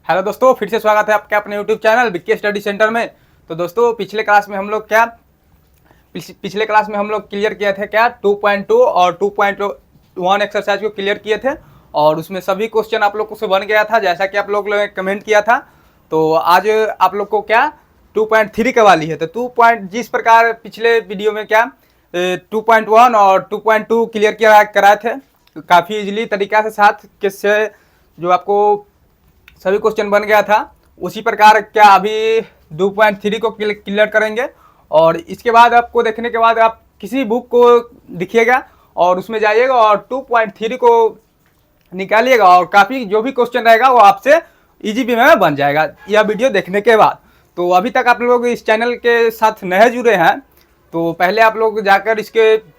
Hello दोस्तों, फिर से स्वागत है आपके अपने YouTube channel Vicky study centre में। तो दोस्तों पिछले क्लास में हम लोग क्लियर किए थे 2.2 और 2.1 एक्सरसाइज को क्लियर किए थे और उसमें सभी क्वेश्चन आप लोग को से बन गया था जैसा कि आप लोग ने कमेंट किया था। तो आज आप लोग को 2.3 का वाली है। तो जिस प्रकार पिछले वीडियो में 2.1 और 2.2 क्लियर कराए थे काफ़ी इजीली तरीका से साथ किससे जो आपको सभी क्वेश्चन बन गया था, उसी प्रकार अभी 2.3 को क्लियर करेंगे। और इसके बाद आपको देखने के बाद आप किसी बुक को दिखिएगा और उसमें जाइएगा और 2.3 को निकालिएगा और काफ़ी जो भी क्वेश्चन रहेगा वो आपसे इजी वे में बन जाएगा यह वीडियो देखने के बाद। तो अभी तक आप लोग इस चैनल के साथ नए जुड़े हैं तो पहले आप लोग जाकर इसके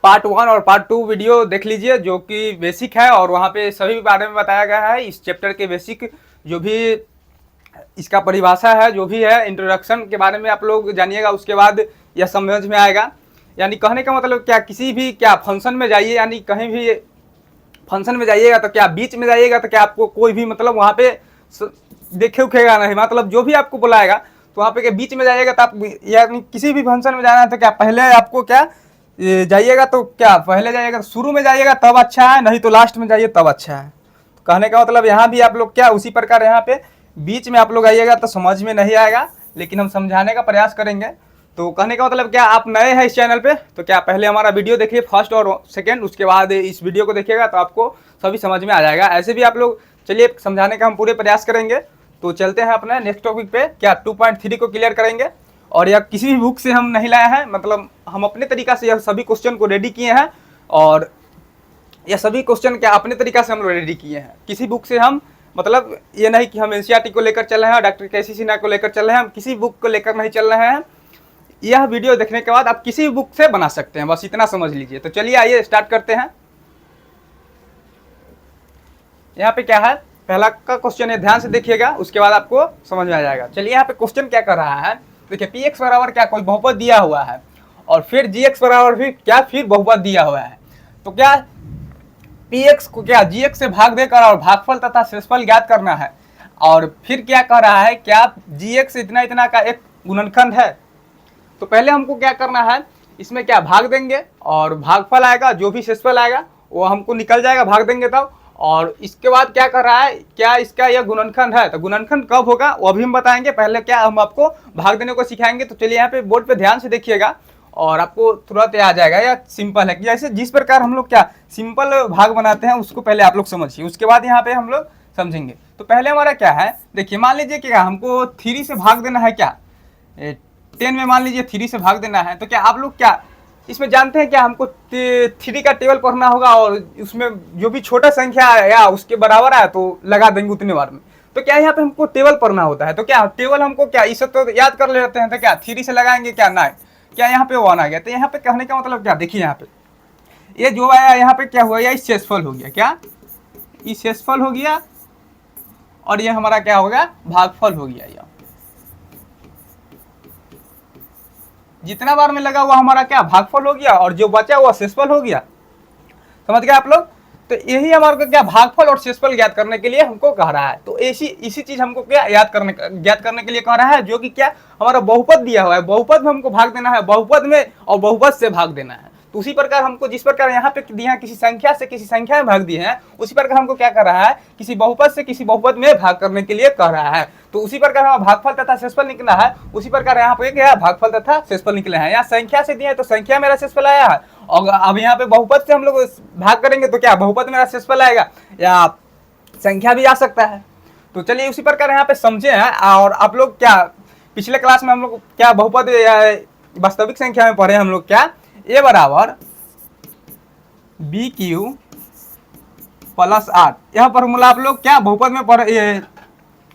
पार्ट 1 और पार्ट 2 वीडियो देख लीजिए जो कि बेसिक है और वहाँ पे सभी बारे में बताया गया है। इस चैप्टर के बेसिक जो भी इसका परिभाषा है, जो भी है इंट्रोडक्शन के बारे में आप लोग जानिएगा, उसके बाद यह समझ में आएगा। यानी कहने का मतलब किसी भी फंक्शन में जाइए, यानी कहीं भी फंक्शन में जाइएगा तो बीच में जाइएगा तो आपको कोई भी मतलब वहाँ पे देखे उखेगा नहीं, मतलब जो भी आपको बुलाएगा तो वहाँ पे बीच में जाइएगा तो आप यानी किसी भी फंक्शन में जाना है तो पहले आपको जाइएगा तो पहले जाइएगा तो शुरू में जाइएगा तब अच्छा है, नहीं तो लास्ट में जाइए तब अच्छा है। तो कहने का मतलब यहाँ भी आप लोग उसी प्रकार यहाँ पे बीच में आप लोग आइएगा तो समझ में नहीं आएगा, लेकिन हम समझाने का प्रयास करेंगे। तो कहने का मतलब आप नए हैं इस चैनल पे तो पहले हमारा वीडियो देखिए फर्स्ट और सेकेंड, उसके बाद इस वीडियो को देखिएगा तो आपको सभी समझ में आ जाएगा। ऐसे भी आप लोग चलिए समझाने का हम पूरे प्रयास करेंगे। तो चलते हैं अपने नेक्स्ट टॉपिक पे 2.3 को क्लियर करेंगे। और यह किसी भी बुक से हम नहीं लाए हैं, मतलब हम अपने तरीका से यह सभी क्वेश्चन को रेडी किए हैं और यह सभी क्वेश्चन अपने तरीका से हम लोग रेडी किए हैं। किसी बुक से हम मतलब ये नहीं कि हम एनसीईआरटी को लेकर चल रहे हैं, डॉक्टर केसी सिन्हा को लेकर चल रहे हैं, हम किसी बुक को लेकर नहीं चल रहे हैं। यह वीडियो देखने के बाद आप किसी बुक से बना सकते हैं, बस इतना समझ लीजिए। तो चलिए आइए स्टार्ट करते हैं। यहाँ पे है, पहला का क्वेश्चन है, ध्यान से देखिएगा, उसके बाद आपको समझ में आ जाएगा। चलिए यहाँ पे क्वेश्चन क्या कर रहा है, देखिए पी एक्स बराबर कोई बहुपद दिया हुआ है और फिर जी एक्स बराबर भी फिर बहुपद दिया हुआ है। तो पी एक्स को जी एक्स से भाग देकर और भागफल तथा शेषफल ज्ञात करना है। और फिर कह रहा है जी एक्स इतना इतना का एक गुणनखंड है। तो पहले हमको करना है, इसमें भाग देंगे और भागफल आएगा, जो भी शेषफल आएगा वो हमको निकल जाएगा, भाग देंगे तब। और इसके बाद कर रहा है इसका यह गुणनखंड है। तो गुणनखंड कब होगा वो अभी हम बताएंगे, पहले हम आपको भाग देने को सिखाएंगे। तो चलिए यहाँ पे बोर्ड पे ध्यान से देखिएगा और आपको तुरंत आ जाएगा। यह सिंपल है कि जैसे जिस प्रकार हम लोग सिंपल भाग बनाते हैं उसको पहले आप लोग समझिए, उसके बाद यहाँ पे हम लोग समझेंगे। तो पहले हमारा है, देखिए मान लीजिए हमको 3 से भाग देना है 10 में, मान लीजिए 3 से भाग देना है। तो आप लोग इसमें जानते हैं हमको 3 का टेबल पढ़ना होगा और उसमें जो भी छोटा संख्या आया उसके बराबर आया तो लगा देंगे उतने बार में। तो यहाँ पे हमको टेबल पढ़ना होता है। तो टेबल हमको इसे तो याद कर लेते हैं। तो 3 से लगाएंगे 9, यहाँ पे 1 आ गया। तो यहाँ पे कहने का मतलब देखिए यहाँ पे ये जो आया यहाँ पे हुआ, या शेषफल हो गया, ये शेषफल हो गया और ये हमारा हो गया, भागफल हो गया। यह जितना बार में लगा हुआ हमारा भागफल हो गया और जो बचा हुआ शेषफल हो गया। समझ गए आप लोग? तो यही हमारे को भागफल और शेषफल ज्ञात करने के लिए हमको कह रहा है। तो इसी चीज हमको ज्ञात करने के लिए कह रहा है, जो कि हमारा बहुपद दिया हुआ है, बहुपद में हमको भाग देना है, बहुपद में और बहुपद से भाग देना है। तो उसी प्रकार हमको जिस प्रकार यहाँ पे दिया किसी संख्या से किसी संख्या में भाग दिए हैं, उसी प्रकार हमको कर रहा है किसी बहुपद से किसी बहुपद में भाग करने के लिए कह रहा है। तो उसी प्रकार हमारा भागफल तथा शेषफल निकला है, उसी प्रकार यहाँ पे भागफल तथा शेषफल निकले हैं। यहाँ संख्या से दिया है तो संख्या मेरा शेषफल आया है, और अब यहाँ पे बहुपद से हम लोग भाग करेंगे तो बहुपद मेरा शेषफल आएगा, या संख्या भी आ सकता है। तो चलिए उसी प्रकार यहाँ पे समझे हैं। और आप लोग पिछले क्लास में हम लोग बहुपद वास्तविक संख्या में पढ़े हम लोग ए बराबर बी क्यू प्लस आर। यह फॉर्मूला आप लोग बहुपद में पढ़े,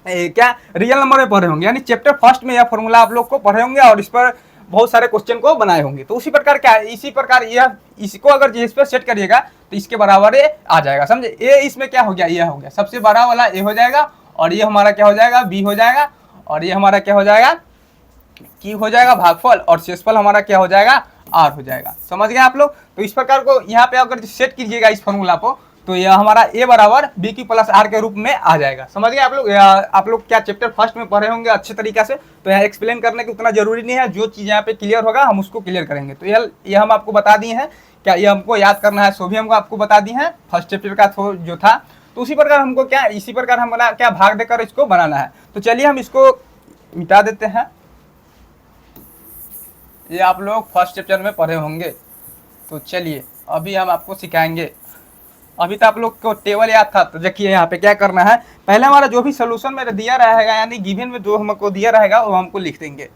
रियल नंबर में पढ़े होंगे, यानी चैप्टर फर्स्ट में यह फॉर्मूला आप लोग को पढ़े होंगे और इस पर बहुत सारे क्वेश्चन को बनाए होंगे। तो उसी प्रकार इसी प्रकार यह इसको अगर इस पर सेट करिएगा तो इसके बराबर ए आ जाएगा। समझे? ए इसमें हो गया, ये हो गया, सबसे बड़ा वाला ए हो जाएगा और ये हमारा हो जाएगा, बी हो जाएगा, और ये हमारा हो जाएगा, क्यू हो जाएगा भागफल, और शेषफल हमारा हो जाएगा, आर हो जाएगा। समझ गए आप लोग? तो इस प्रकार को यहाँ पे अगर सेट कीजिएगा इस फॉर्मूला को तो यह हमारा a बराबर बी क्यू प्लस आर के रूप में आ जाएगा। समझ गए आप लोग? आप लोग क्या चैप्टर फर्स्ट में पढ़े होंगे अच्छे तरीके से, तो यहाँ एक्सप्लेन करने की उतना जरूरी नहीं है, जो चीज़ यहाँ पे क्लियर होगा हम उसको क्लियर करेंगे। तो ये हम आपको बता दिए हैं, क्या ये हमको याद करना है, सो भी हमको आपको बता दिए हैं फर्स्ट चैप्टर का जो था। तो उसी प्रकार हमको क्या, इसी प्रकार हम क्या भाग देकर इसको बनाना है। तो चलिए हम इसको मिटा देते हैं। ये आप लोग फर्स्ट चैप्टर में पढ़े होंगे, तो चलिए अभी हम आपको सिखाएंगे। अभी तो आप लोग को टेबल याद था, तो देखिए यहाँ पे क्या करना है, पहले हमारा जो भी सोल्यूशन मेरा दिया रहेगा, यानी गिवन में जो हमको दिया रहेगा वो हमको लिख देंगे।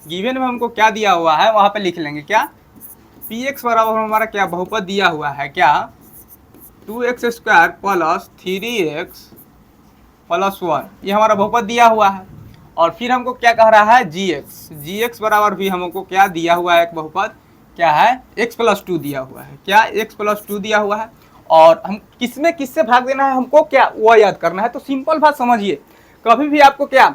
गिवन में हमको क्या दिया हुआ है वहाँ पे लिख लेंगे, क्या पी एक्स बराबर हमारा क्या बहुपद दिया हुआ है, क्या 2x² प्लस 3x प्लस 1, ये हमारा बहुपद दिया हुआ है। और फिर हमको क्या कह रहा है, gx बराबर भी हमको क्या दिया हुआ है, एक बहुपद क्या है x+2 दिया हुआ है, क्या x+2 दिया हुआ है। और हम किससे भाग देना है हमको, क्या वो याद करना है। तो सिंपल बात समझिए, कभी भी आपको क्या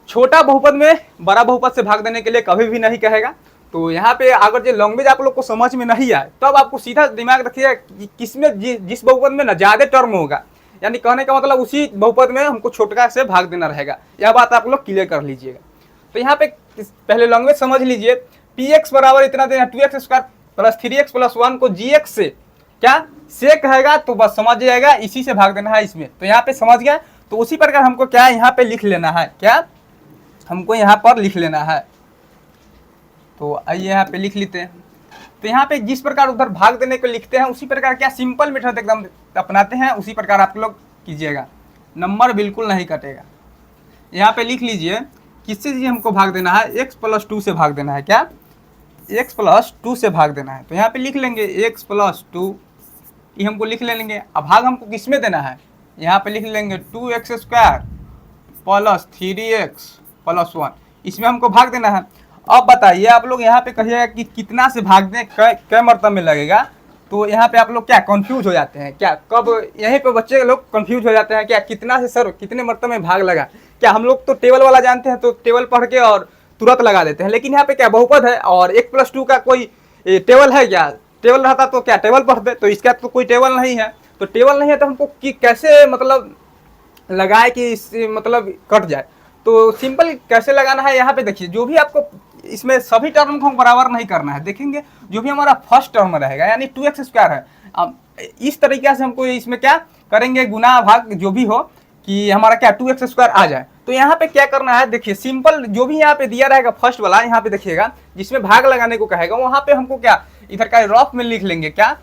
छोटा बहुपद में बड़ा बहुपद से भाग देने के लिए कभी भी नहीं कहेगा। तो यहाँ पे अगर जो लैंग्वेज आप लोग को समझ में नहीं आए, तब आपको सीधा दिमाग रखिएगा कि किसमें जिस बहुपद में ना ज़्यादा टर्म होगा, यानी कहने का मतलब उसी बहुपद में हमको छोटका से भाग देना रहेगा। यह बात आप लोग क्लियर कर लीजिएगा। तो यहाँ पे पहले लैंग्वेज समझ लीजिए, पी एक्स बराबर इतना देना 2x² प्लस 3x प्लस 1 को gx से क्या से कहेगा, तो बस समझ जाएगा इसी से भाग देना है इसमें। तो यहाँ पे समझ गया। तो उसी प्रकार हमको क्या यहाँ पे लिख लेना है, क्या हमको यहाँ पर लिख लेना है। तो आइए यहाँ पे लिख लेते हैं। तो यहाँ पे जिस प्रकार उधर भाग देने को लिखते हैं, उसी प्रकार क्या सिंपल मेथड एकदम अपनाते हैं, उसी प्रकार आप लोग कीजिएगा, नंबर बिल्कुल नहीं कटेगा। यहाँ पे लिख लीजिए किससे जी हमको भाग देना है, x+2 से भाग देना है, क्या x+2 से भाग देना है। तो यहाँ पे लिख लेंगे x+2, ये हमको लिख लेंगे। अब भाग हमको किस में देना है, यहाँ पे लिख लेंगे 2x² प्लस 3x प्लस 1, इसमें हमको भाग देना है। अब बताइए आप लोग यहाँ पे कहिएगा कि कितना से भाग दें, कै मरतब में लगेगा। तो यहाँ पे आप लोग क्या कंफ्यूज हो जाते हैं, क्या कब यहीं पे बच्चे लोग कंफ्यूज हो जाते हैं, क्या कितना से सर कितने मरतब में भाग लगा। क्या हम लोग तो टेबल वाला जानते हैं, तो टेबल पढ़ के और तुरंत लगा देते हैं, लेकिन यहाँ पे क्या बहुपद है और 1+2 का कोई टेबल है क्या, टेबल रहता तो क्या टेबल पढ़ते, तो इसका तो कोई टेबल नहीं है। तो टेबल नहीं है तो हमको कैसे मतलब लगाए कि मतलब कट जाए। तो सिंपल कैसे लगाना है, यहाँ पे देखिए, जो भी आपको इसमें सभी टर्म को बराबर नहीं करना है। देखेंगे जो भी हमारा फर्स्ट टर्म रहेगा, यानी 2x² है, अब इस तरीके से हमको इसमें क्या करेंगे, गुना भाग जो भी हो कि हमारा क्या 2x² आ जाए। तो यहाँ पे क्या करना है, देखिए सिंपल जो भी यहाँ पे दिया रहेगा फर्स्ट वाला, यहाँ पे देखिएगा जिसमें भाग लगाने को कहेगा, वहाँ पे हमको क्या इधर का रफ में लिख लेंगे, क्या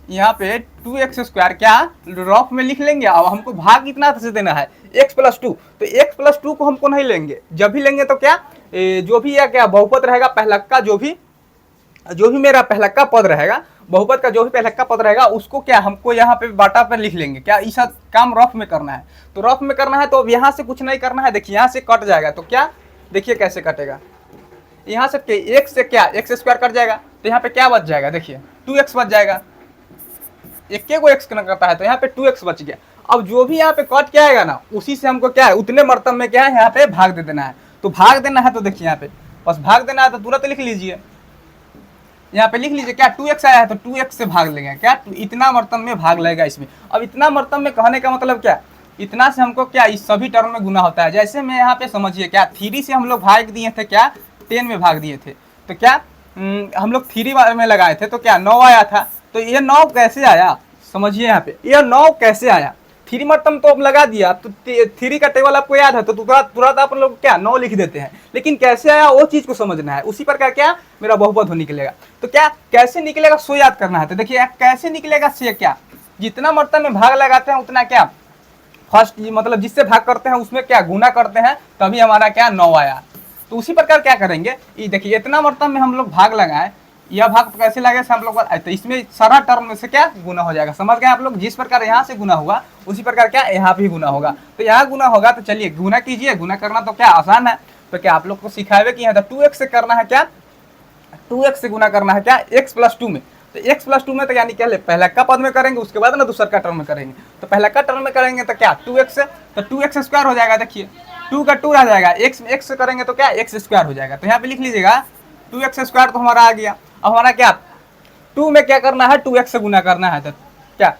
यहाँ पे 2x² क्या रफ में लिख लेंगे। अब हमको भाग कितना से देना है, x+2, तो x+2 को हमको नहीं लेंगे, जब भी लेंगे तो क्या जो भी है क्या बहुपद रहेगा पहलक्का, जो भी मेरा पहलक्का पद रहेगा, बहुपद का जो भी पहलक्का पद रहेगा, उसको क्या हमको यहाँ पे बाटा पर लिख लेंगे। क्या इस काम रफ में करना है, तो रफ में करना है। तो अब यहाँ से कुछ नहीं करना है, देखिए यहाँ से कट जाएगा, तो क्या देखिए कैसे कटेगा, यहाँ से x से क्या x² कट जाएगा, तो यहाँ पे क्या बच जाएगा, देखिए 2x बच जाएगा, एक को x करता है तो यहाँ पे 2x बच गया। अब जो भी यहाँ पे कट क्या आएगा ना, उसी से हमको क्या है उतने मर्तब में क्या है यहाँ पे भाग दे देना है। तो भाग देना है, तो देखिए यहाँ पे बस भाग देना है, तो तुरंत लिख लीजिए, यहाँ पे लिख लीजिए क्या 2x आया है तो 2x से भाग लेंगे, क्या तो इतना मर्तब में भाग लगेगा इसमें। अब इतना मर्तब में कहने का मतलब क्या, इतना से हमको क्या इस सभी टर्म में गुना होता है। जैसे मैं यहाँ पे समझिए क्या 3 से हम लोग भाग दिए थे, क्या 10 में भाग दिए थे, तो क्या हम लोग 3 में लगाए थे, तो क्या 9 आया था। तो ये 9 कैसे आया, समझिए यहाँ पे ये 9 कैसे आया, 3 मर्तब तो अब लगा दिया, तो 3 का टेबल आपको याद है, तो तुरंत आप लोग क्या 9 लिख देते हैं, लेकिन कैसे आया वो चीज़ को समझना है। उसी प्रकार क्या मेरा बहुपद हो निकलेगा, तो क्या कैसे निकलेगा सो याद करना है। तो देखिए कैसे निकलेगा से, क्या जितना मर्तब में भाग लगाते हैं उतना क्या फर्स्ट मतलब जिससे भाग करते हैं उसमें क्या गुना करते हैं, तभी हमारा क्या 9 आया। तो उसी प्रकार क्या करेंगे, ये देखिए इतना मर्तब में हम लोग भाग लगाए, यह भाग तो कैसे लगे हम लोग, तो इसमें सारा टर्म में से क्या गुना हो जाएगा। समझ गए आप लोग, जिस प्रकार यहाँ से गुना हुआ उसी प्रकार क्या यहाँ भी गुना होगा। तो यहाँ गुना होगा, तो चलिए गुना कीजिए, गुना करना तो क्या आसान है। तो क्या आप लोग को सिखाए कि यहाँ 2x से करना है, क्या 2x से गुना करना है क्या x+2 में। तो x+2 में तो यानी क्या पहला का पद में करेंगे, उसके बाद ना दूसरा का टर्म में करेंगे। तो पहला का टर्म में करेंगे तो क्या 2x से, तो 2x² हो जाएगा, देखिए 2 का 2 रह जाएगा, x से करेंगे तो क्या x² हो जाएगा। तो यहाँ पे लिख लीजिएगा 2x² तो हमारा आ गया। अब हमारा क्या 2 में क्या करना है, 2x से गुना करना है। तो क्या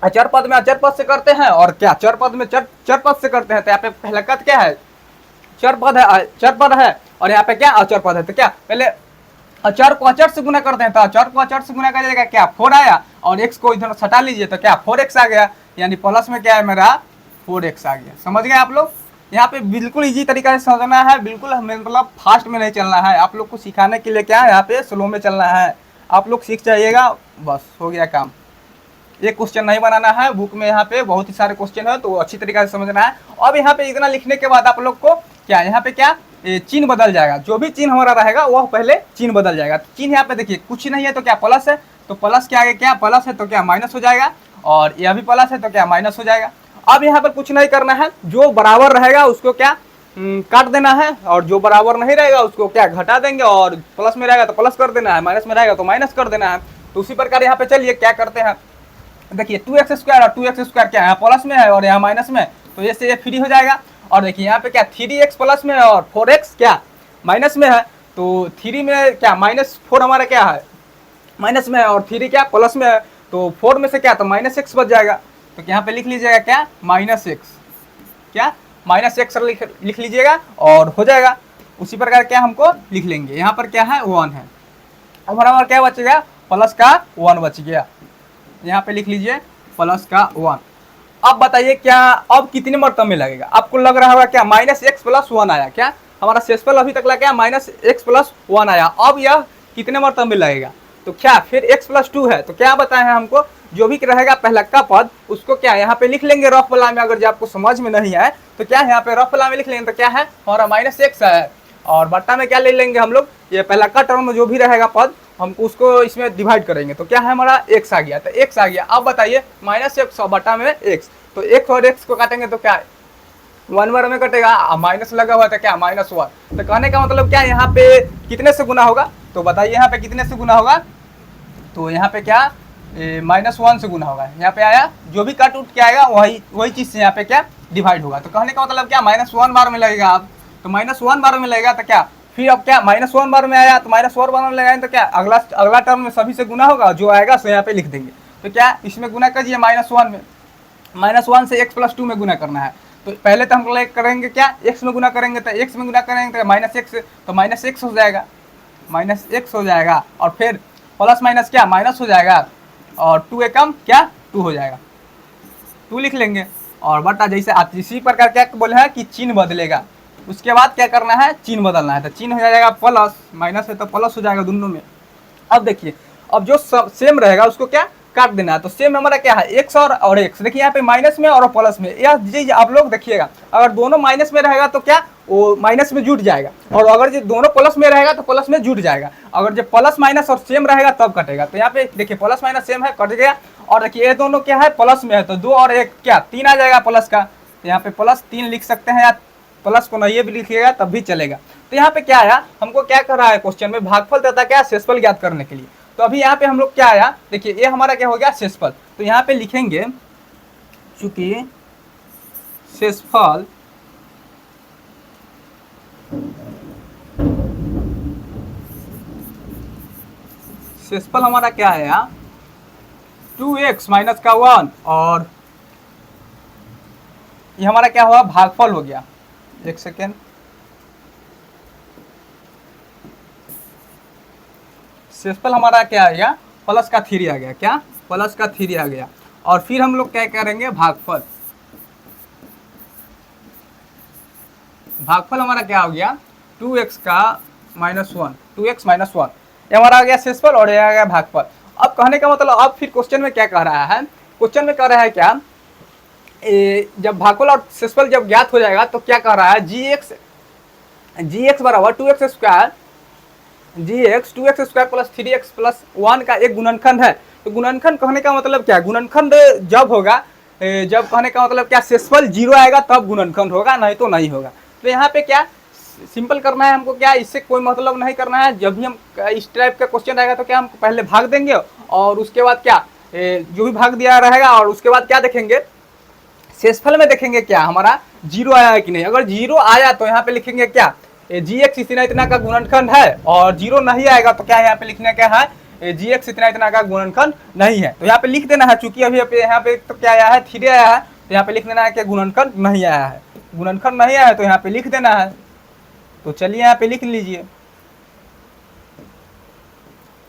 अचर पद में अचर पद से करते हैं और क्या चर पद में चर पद से करते हैं। तो यहाँ पे पहला कद क्या है, चर पद है और यहाँ पे क्या अचर पद है। तो क्या पहले अचर को अचर से गुना करते हैं। तो अचर को अचर से गुना करिएगा, क्या 4 आया और x को इधर सटा लीजिए तो क्या 4x आ गया, यानी प्लस में क्या है मेरा 4x आ गया। समझ गए आप लोग। यहाँ पे बिल्कुल इजी तरीका से समझना है, बिल्कुल हमें मतलब फास्ट में नहीं चलना है। आप लोग को सिखाने के लिए क्या है, यहाँ पे स्लो में चलना है। आप लोग सीख जाइएगा, बस हो गया काम। एक क्वेश्चन नहीं बनाना है, बुक में यहाँ पे बहुत ही सारे क्वेश्चन है तो अच्छी तरीके से समझना है। अब यहाँ पे इतना लिखने के बाद आप लोग को क्या यहाँ पे क्या चिन्ह बदल जाएगा, जो भी चिन्ह हमारा रहेगा वह पहले चिन्ह बदल जाएगा। तो चिन्ह यहाँ पे देखिए कुछ नहीं है तो क्या प्लस है, तो प्लस के आगे क्या प्लस है तो क्या माइनस हो जाएगा, और यह भी प्लस है तो क्या माइनस हो जाएगा। अब यहाँ पर कुछ नहीं करना है, जो बराबर रहेगा उसको क्या काट देना है, और जो बराबर नहीं रहेगा उसको क्या घटा देंगे, और प्लस में रहेगा तो प्लस कर देना है, माइनस में रहेगा तो माइनस कर देना है। तो उसी प्रकार यहाँ पे चलिए क्या करते हैं, देखिए 2x स्क्वायर और 2x स्क्वायर क्या है प्लस में है और यहाँ माइनस में, तो ये से ये फ्री हो जाएगा। और देखिए यहाँ पे क्या 3x प्लस में है और 4x क्या माइनस में है, तो 3 में क्या -4 हमारा क्या है माइनस में है और 3 क्या प्लस में है, तो 4 में से क्या तो -x बच जाएगा। तो यहाँ पे लिख लीजिएगा क्या -x, क्या -x लिख लीजिएगा और हो जाएगा। उसी प्रकार क्या हमको लिख लेंगे, यहाँ पर क्या है 1 है, अब हमारा क्या बचेगा प्लस का 1 बच गया। यहाँ पे लिख लीजिए प्लस का 1। अब बताइए क्या अब कितने मरतब में लगेगा, आपको लग रहा होगा क्या -x + 1 आया, क्या हमारा शेषफल अभी तक लगा -x + 1 आया, अब यह कितने मरतब में लगेगा, तो क्या फिर x + 2 है। तो क्या बताए हैं हमको, जो भी रहेगा पहला का पद उसको क्या यहाँ पे लिख लेंगे रफ वाला में। अगर जो आपको समझ में नहीं आए तो क्या यहाँ पे रफ वाला में लिख लेंगे, तो क्या है हमारा -x है, और बट्टा में क्या ले लेंगे हम लोग, ये पहला का टर्म में जो भी रहेगा पद हमको उसको इसमें डिवाइड करेंगे, तो क्या है हमारा x आ गया, तो x आ गया। अब बताइए -x और बट्टा में x, तो x और x को काटेंगे तो क्या 1 बार में कटेगा, माइनस लगा हुआ था क्या -1। तो कहने का मतलब क्या यहाँ पे कितने से गुना होगा, तो बताइए यहाँ पे कितने से गुना होगा, तो यहाँ पे क्या -1 से गुना होगा। यहाँ पे आया जो भी कट उठ के आएगा वही चीज़ से यहाँ पे क्या डिवाइड होगा। तो कहने का मतलब क्या -1 बार में लगेगा, अब तो -1 बार में लगेगा, तो क्या फिर अब क्या -1 बार में आया तो -1 बार में लगाएंगे, तो क्या अगला टर्म में सभी से गुना होगा, जो आएगा सो यहाँ पे लिख देंगे। तो क्या इसमें गुना करिए -1 में, -1 से x + 2 में गुना करना है। तो पहले तो हम करेंगे क्या x में गुना करेंगे, तो x में गुना करेंगे तो -x, तो -x हो जाएगा, -x हो जाएगा, और फिर प्लस माइनस क्या माइनस हो जाएगा, और 2 एकम क्या 2 हो जाएगा, 2 लिख लेंगे। और बटा जैसे आप इसी प्रकार क्या बोले हैं कि चिन्ह बदलेगा, उसके बाद क्या करना है चिन्ह बदलना है, तो चिन्ह हो जाएगा प्लस, माइनस है तो प्लस हो जाएगा दोनों में। अब देखिए अब जो सेम रहेगा उसको क्या काट देना है, तो सेम हमारा क्या है x और x। देखिए यहाँ पे माइनस में और प्लस में, यह चीज आप लोग देखिएगा, अगर दोनों माइनस में रहेगा तो क्या वो माइनस में जुट जाएगा, और अगर जो दोनों प्लस में रहेगा तो प्लस में जुट जाएगा। अगर जो प्लस माइनस और सेम रहेगा तब कटेगा। तो यहाँ पे देखिए प्लस माइनस सेम है, कट गया। और देखिए ये दोनों क्या है प्लस में है, तो 2 और 1 क्या 3 आ जाएगा प्लस का, तो यहाँ पे +3 लिख सकते हैं, या प्लस को नहीं भी लिखिएगा तब भी चलेगा। तो यहाँ पे क्या आया, हमको क्या कर रहा है क्वेश्चन में भागफल तथा क्या शेषफल ज्ञात करने के लिए। तो अभी यहाँ पे हम लोग क्या आया, देखिए ये हमारा क्या हो गया शेषफल, तो यहाँ पे लिखेंगे चूंकि शेषफल हमारा क्या है 2x - 1, और ये हमारा क्या हुआ भागफल हो गया, एक सेकेंड, शेषफल हमारा क्या आ गया प्लस का 3 आ गया, क्या प्लस का 3 आ गया। और फिर हम लोग क्या करेंगे भागफल हमारा क्या हो गया 2x का -1, 2x - 1, ये हमारा आ गया शेषफल और ये आ गया भागफल। अब कहने का मतलब अब फिर क्वेश्चन में क्या कह रहा है, क्वेश्चन में कह रहा है क्या जब भागफल और शेषफल जब ज्ञात हो जाएगा तो क्या कह रहा है gx बराबर 2x square gx 2x square plus 3x plus 1 का एक गुणनखंड है। तो गुणनखंड कहने का मतलब क्या, गुणनखंड जब होगा जब कहने का मतलब क्या शेषफल 0 आएगा तब गुणनखंड होगा, नहीं तो नहीं होगा। तो यहाँ पे क्या सिंपल करना है हमको, क्या इससे कोई मतलब नहीं करना है। जब भी हम इस टाइप का क्वेश्चन रहेगा तो क्या हम पहले भाग देंगे और उसके बाद क्या जो भी भाग दिया रहेगा, और उसके बाद क्या देखेंगे शेषफल में देखेंगे क्या हमारा 0 आया है कि नहीं। अगर 0 आया तो यहाँ पे लिखेंगे क्या gx इतना इतना का गुणनखंड है, और 0 नहीं आएगा तो क्या यहाँ पे लिखना क्या है जी एक्स इतना इतना का गुणनखंड नहीं है। तो यहाँ पे लिख देना है, चूंकि अभी यहाँ पे तो क्या आया है 3 आया है, तो यहाँ पे लिख देना है कि गुणनखंड नहीं आया है। गुणनखंड नहीं आया है तो यहाँ पे लिख देना है। तो चलिए यहाँ पे लिख लीजिए,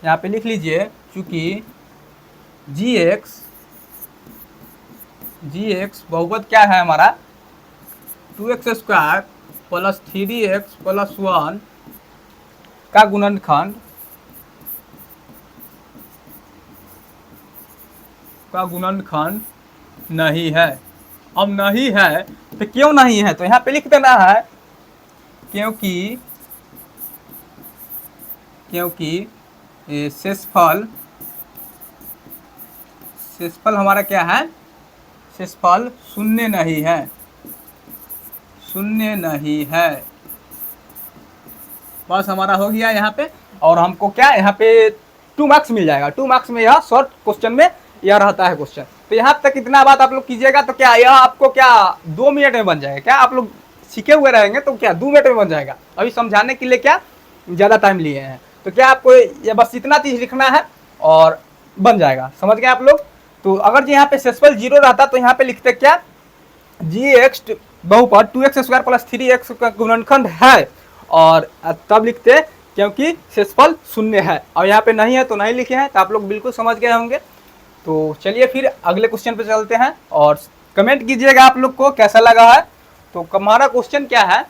यहाँ पे लिख लीजिए, चूंकि जी एक्स बहुपद क्या है हमारा 2x² प्लस 3x प्लस 1 का गुणनखंड नहीं है। अब नहीं है तो क्यों नहीं है, तो यहाँ पे लिख देना है क्योंकि शेषफल हमारा क्या है, शेषफल शून्य नहीं है, शून्य नहीं है। बस हमारा हो गया यहाँ पे। और हमको क्या यहाँ पे 2 मार्क्स मिल जाएगा। 2 मार्क्स में यह शॉर्ट क्वेश्चन में यह रहता है क्वेश्चन। तो यहाँ तक इतना बात आप लोग कीजिएगा तो क्या यह आपको क्या 2 मिनट में बन जाएगा। क्या आप लोग सीखे हुए रहेंगे तो क्या 2 मिनट में बन जाएगा। अभी समझाने के लिए क्या ज़्यादा टाइम लिए हैं। तो क्या आपको ये बस इतना चीज़ लिखना है और बन जाएगा। समझ गए आप लोग। तो अगर यहाँ पे शेषफल 0 रहता तो यहाँ पे लिखते क्या जी एक्स बहुपद 2x² प्लस 3x का गुणनखंड है, और तब लिखते क्योंकि शेषफल शून्य है। और यहाँ पे नहीं है तो नहीं लिखे हैं। तो आप लोग बिल्कुल समझ गए होंगे। तो चलिए फिर अगले क्वेश्चन पे चलते हैं और कमेंट कीजिएगा आप लोग को कैसा लगा है। तो हमारा क्वेश्चन क्या है,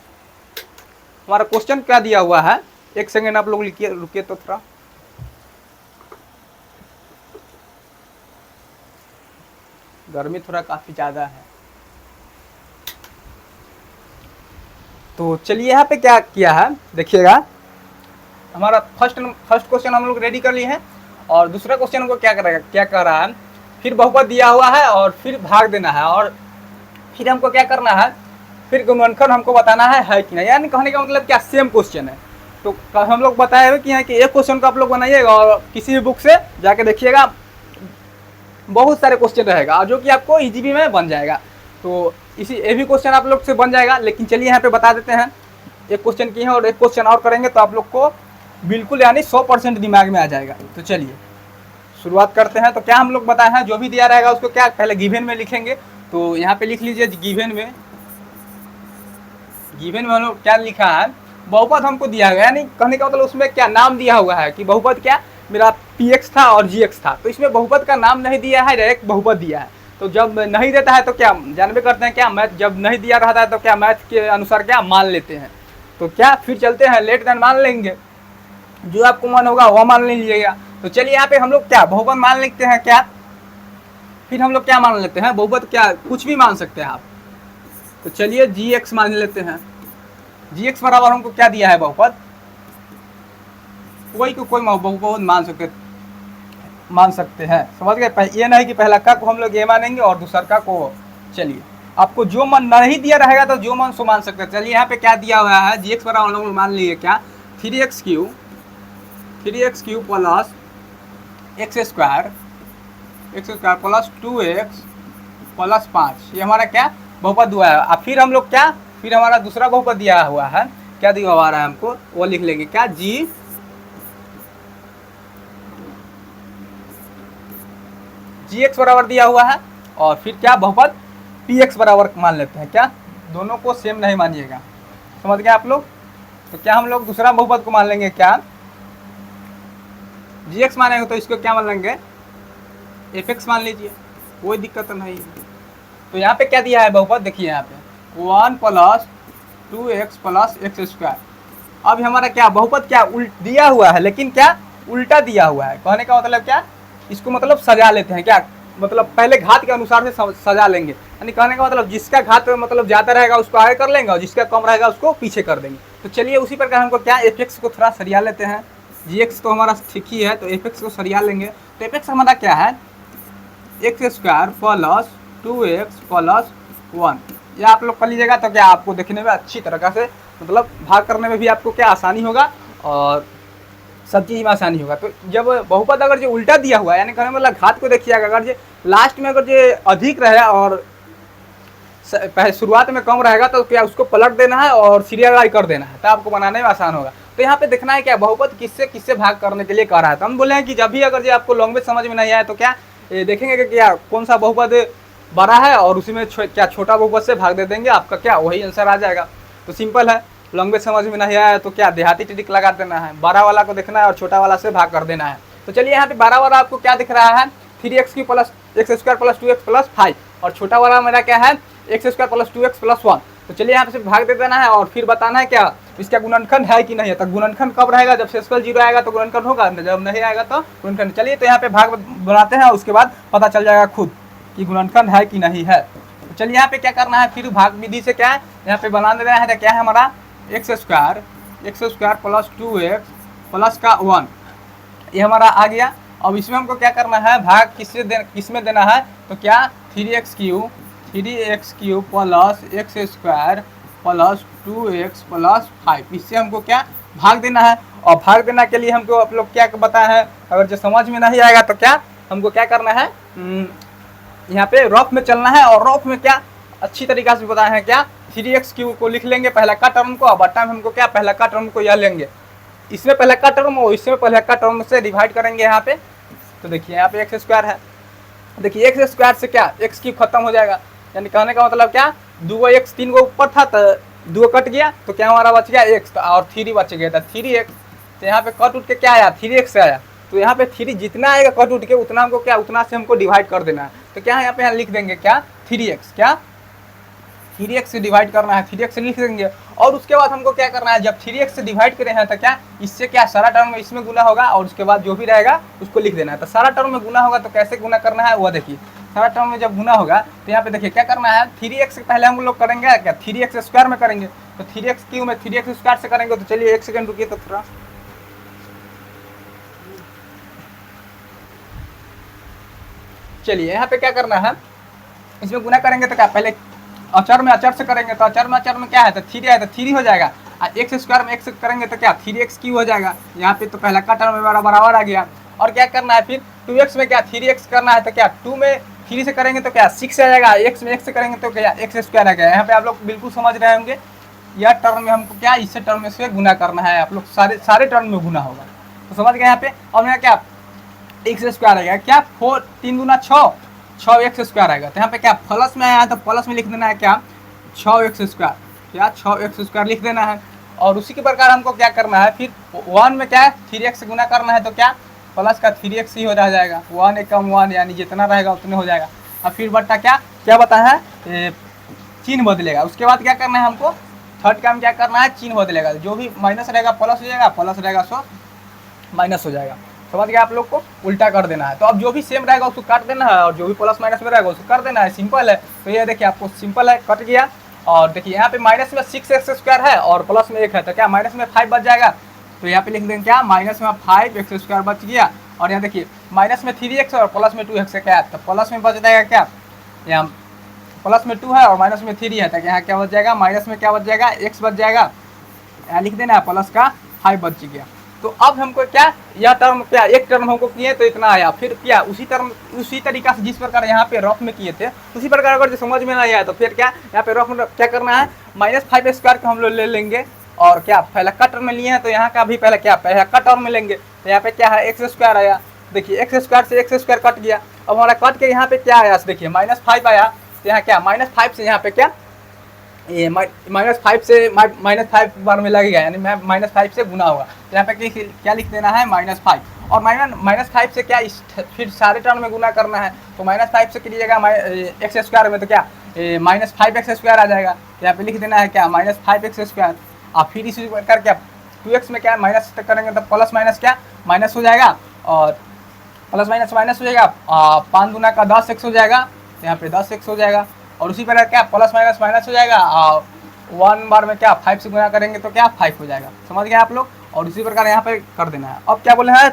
हमारा क्वेश्चन क्या दिया हुआ है, एक सेकेंड आप लोग लिखिए, रुकिए तो थोड़ा। गर्मी थोड़ा काफी ज्यादा है। तो चलिए यहाँ पे क्या किया है देखिएगा। हमारा फर्स्ट क्वेश्चन हम लोग रेडी कर लिए हैं, और दूसरा क्वेश्चन को क्या करेगा, क्या कर रहा है, फिर बहुपद दिया हुआ है और फिर भाग देना है, और फिर हमको क्या करना है, फिर गुणनखंड हमको बताना है कि नहीं। यानी कहने का मतलब क्या सेम क्वेश्चन है। तो हम लोग बताए हुए कि यहाँ कि एक क्वेश्चन को आप लोग बनाइएगा और किसी भी बुक से जाके देखिएगा, बहुत सारे क्वेश्चन रहेगा और जो कि आपको ईजीबी में बन जाएगा। तो इसी ये भी क्वेश्चन आप लोग से बन जाएगा। लेकिन चलिए यहाँ पे बता देते हैं, एक क्वेश्चन की है और एक क्वेश्चन और करेंगे तो आप लोग को बिल्कुल यानी 100% दिमाग में आ जाएगा। तो चलिए शुरुआत करते हैं। तो क्या हम लोग बताए हैं, जो भी दिया रहेगा उसको क्या पहले गिवन में लिखेंगे। तो यहाँ पे लिख लीजिए गिवन में हम लोग क्या लिखा है, बहुपद हमको दिया गया, यानी कहने का मतलब उसमें क्या नाम दिया हुआ है कि बहुपद क्या मेरा px था और gx था। तो इसमें बहुपद का नाम नहीं दिया है, डायरेक्ट बहुपद दिया है। तो जब नहीं देता है तो क्या जानबे करते हैं, क्या मैथ जब नहीं दिया रहता है तो क्या मैथ के अनुसार क्या मान लेते हैं। तो क्या फिर चलते हैं, लेट देन मान लेंगे, जो आपको मन होगा वह मान लीजिएगा। तो चलिए यहाँ पे हम लोग क्या बहुपद मान लेते हैं, क्या फिर हम लोग क्या मान लेते हैं, बहुपद क्या कुछ भी मान सकते हैं आप। तो चलिए gx मान लेते हैं। gx बराबर हमको क्या दिया है, बहुपद, कोई को कोई बहुपद मान सकते हैं। समझ गए। ये नहीं कि पहला का को हम लोग ये मानेंगे और दूसरा का को। चलिए आपको जो मन नहीं दिया रहेगा तो जो मन सो मान सकते हैं। चलिए यहाँ पे क्या दिया हुआ है, gx बराबर हम लोग मान लिए क्या 3x³ plus x² plus 2x plus 5, ये हमारा क्या बहुपद हुआ है। अब फिर हम लोग क्या, फिर हमारा दूसरा बहुपद दिया हुआ है, क्या दिया हुआ है हमको वो लिख लेंगे, क्या gx बराबर दिया हुआ है, और फिर क्या बहुपद px बराबर मान लेते हैं। क्या दोनों को सेम नहीं मानिएगा। समझ गए आप लोग। तो क्या हम लोग दूसरा बहुपद को मान लेंगे, क्या gx मानेंगे तो इसको क्या मान लेंगे fx मान लीजिए, कोई दिक्कत नहीं। तो यहाँ पे क्या दिया है बहुपद, देखिए यहाँ पे 1 प्लस 2x प्लस x²। अब हमारा क्या बहुपद क्या दिया हुआ है, लेकिन क्या उल्टा दिया हुआ है। कहने का मतलब क्या, इसको मतलब सजा लेते हैं, क्या मतलब पहले घात के अनुसार से सजा लेंगे। यानी कहने का मतलब जिसका घात मतलब ज़्यादा रहेगा उसको आगे कर लेंगे और जिसका कम रहेगा उसको पीछे कर देंगे। तो चलिए उसी प्रकार हमको क्या fx को थोड़ा सरिया लेते हैं। gx तो हमारा ठीक ही है, तो fx को सरिया लेंगे। तो fx हमारा क्या है x² प्लस 2x प्लस 1। यह आप लोग कर लीजिएगा तो क्या आपको देखने में अच्छी तरीक़ा से मतलब भाग करने में भी आपको क्या आसानी होगा और सब चीज़ में आसानी होगा। तो जब बहुपद अगर जो उल्टा दिया हुआ है, यानी कहने मतलब घात को देखिएगा, अगर जो लास्ट में अगर जो अधिक रहे और पहले शुरुआत में कम रहेगा तो क्या उसको पलट देना है और सीरियल कर देना है, तो आपको बनाने में आसान होगा। तो यहाँ पे देखना है क्या बहुपद किससे किससे भाग करने के लिए कह रहा है। तो हम बोले हैं कि जब भी अगर जो आपको लैंग्वेज समझ में नहीं आए तो क्या देखेंगे कि क्या कौन सा बहुपद बड़ा है और उसी में क्या छोटा बहुपद से भाग दे देंगे, आपका क्या वही आंसर आ जाएगा। तो सिंपल है, लैंग्वेज समझ में नहीं आया तो क्या देहाती टिक लगा देना है, बड़ा वाला को देखना है और छोटा वाला से भाग कर देना है। तो चलिए यहाँ पे बड़ा वाला आपको क्या दिख रहा है 3x plus x square plus 2x plus 5 और छोटा वाला मेरा क्या है x square plus 2x plus 1। तो चलिए यहाँ पे सिर्फ भाग दे देना है और फिर बताना है क्या इसका गुणनखंड है कि नहीं है। तो गुणनखंड कब रहेगा, जब सेक्सुअल 0 आएगा तो गुणनखंड होगा, जब नहीं आएगा तो गुणनखंड। चलिए तो यहाँ पे भाग बनाते हैं, उसके बाद पता चल जाएगा खुद कि गुणनखंड है कि नहीं है। तो चलिए यहाँ पे क्या करना है, फिर भाग विधि से क्या है यहाँ पे बना देना है। क्या है हमारा x square plus 2x plus का 1, ये हमारा आ गया। अब इसमें हमको क्या करना है भाग किसमें देना है, तो क्या 3x cube plus x square plus 2x plus 5, इससे हमको क्या भाग देना है। और भाग देना के लिए हमको आप लोग क्या बताए हैं, अगर जो समझ में नहीं आएगा तो क्या हमको क्या करना है यहाँ पे रफ में चलना है। और रफ में क्या अच्छी तरीका से बताए हैं क्या 3x क्यूब को लिख लेंगे पहला का टर्म को, और बट्टा में हमको क्या पहला का टर्म को यह लेंगे, इसमें पहला का टर्म और इसमें पहला का टर्म से डिवाइड करेंगे यहाँ पे। तो देखिए यहाँ पे एक्स स्क्वायर है, देखिए एक्स स्क्वायर से क्या एक्स क्यूब खत्म हो जाएगा, यानी कहने का मतलब क्या 2 एक्स 3 को ऊपर था तो 2 कट गया तो क्या हमारा बच गया एक्स और 3 बच गया था 3x। तो यहाँ पे कट उठ के क्या आया 3x आया, तो यहाँ पे 3 जितना आएगा कट उठ के उतना हमको क्या उतना से हमको डिवाइड कर देना है। तो क्या है यहाँ पे लिख देंगे क्या 3x, क्या 3x से डिवाइड करना है, 3x से लिख देंगे। और उसके बाद हमको क्या करना है, जब 3x से डिवाइड करें हैं तो क्या इससे क्या सारा टर्म में इसमें गुना होगा और उसके बाद जो भी रहेगा उसको लिख देना है। तो सारा टर्म में गुना होगा तो कैसे गुना करना है वो देखिए, सारा टर्म में जब गुना होगा तो यहाँ पे देखिए क्या करना है 3x से पहले हम लोग करेंगे क्या 3x स्क्वायर में करेंगे। तो 3x क्यूब में 3x स्क्वायर से करेंगे। तो चलिए एक सेकंड रुकिए, तो थोड़ा चलिए यहाँ पे क्या करना है इसमें गुना करेंगे तो क्या पहले अचर में अचर से करेंगे, तो अचर में क्या है तो 3 है तो 3 हो जाएगा। और एक्स स्क्वायर में एक्स करेंगे तो क्या 3x क्यूब हो जाएगा, यहाँ पे तो पहला का टर्म में बराबर आ गया। और क्या करना है फिर 2x में क्या 3x करना है तो क्या 2 में 3 से करेंगे तो क्या 6 आ जाएगा, x में x से करेंगे तो क्या एक्स स्क्वायर आ गया। यहाँ पे आप लोग बिल्कुल समझ रहे होंगे, यह टर्म में हमको क्या इससे टर्म में से गुना करना है, आप लोग सारे टर्म में गुना होगा तो समझ गए यहाँ पे। और यहाँ क्या एक्स स्क्वायर आएगा क्या 4 3 गुना 6 एक्स स्क्वायर आएगा। तो यहाँ पे क्या प्लस में आया तो प्लस में लिख देना है क्या 6x स्क्वायर, क्या 6x स्क्वायर लिख देना है। और उसी के प्रकार हमको क्या करना है फिर 1 में क्या 3x से गुना करना है तो क्या प्लस का 3x ही हो रह जाएगा, 1 एकम 1 यानी जितना रहेगा उतने हो जाएगा। और फिर बट्टा क्या बताया है चिन्ह बदलेगा। उसके बाद क्या करना है हमको थर्ड काम क्या करना है चिन्ह बदलेगा, जो भी माइनस रहेगा प्लस हो जाएगा, प्लस रहेगा सो माइनस हो जाएगा। समझ गया, आप लोग को उल्टा कर देना है। तो अब जो भी सेम रहेगा उसको काट देना है और जो भी प्लस माइनस में रहेगा उसको कर देना है, सिंपल है। तो ये देखिए आपको सिंपल है, कट गया। और देखिए यहाँ पे माइनस में 6x स्क्वायर है और प्लस में 1 है तो क्या माइनस में 5 बच जाएगा। तो यहाँ पे लिख देंगे क्या माइनस में 5x स्क्वायर बच गया। और यहाँ देखिए माइनस में 3x और प्लस में 2x है क्या, तो प्लस में बच जाएगा क्या, यहाँ प्लस में 2 है और माइनस में 3 है तो यहाँ क्या बच जाएगा माइनस में क्या बच जाएगा x बच जाएगा, यहाँ लिख देना है प्लस का 5 बच गया। तो अब हमको क्या यह टर्म क्या एक टर्म हमको किए तो इतना आया, फिर क्या उसी तरीका से जिस प्रकार यहाँ पे रफ में किए थे उसी प्रकार अगर जो समझ में नहीं आया तो फिर क्या यहाँ पे रफ में क्या करना है -5 स्क्वायर को हम लोग ले लेंगे। और क्या पहला का टर्म में लिए हैं तो यहाँ का भी पहले क्या पहला का टर्म में लेंगे। तो यहाँ पे क्या है एक्स स्क्वायर आया, देखिए एक्स स्क्वायर से एक्स स्क्वायर कट गया। अब हमारा कट के यहाँ पे क्या आया देखिए -5 आया, तो यहाँ क्या -5 से यहाँ पे क्या ये -5 से -5 बार में लगेगा यानी -5 से गुना होगा। तो यहाँ पे क्या लिख देना है -5 और -5 से क्या फिर सारे टर्म में गुना करना है। तो -5 से कीजिएगा एक्स स्क्वायर में तो क्या -5x स्क्वायर आ जाएगा। तो यहाँ पे लिख देना है क्या -5x स्क्वायर। और फिर इसी प्रकार क्या 2x में क्या माइनस करेंगे तो प्लस माइनस क्या माइनस हो जाएगा और प्लस माइनस हो जाएगा, 5 गुना का 10x हो जाएगा, तो यहाँ पे 10x हो जाएगा। और उसी प्रकार क्या प्लस माइनस हो जाएगा और 1 बार में क्या 5 से गुना करेंगे तो क्या 5 हो जाएगा। समझ गए आप लोग। और इसी प्रकार यहाँ पे कर देना है। अब क्या बोले हैं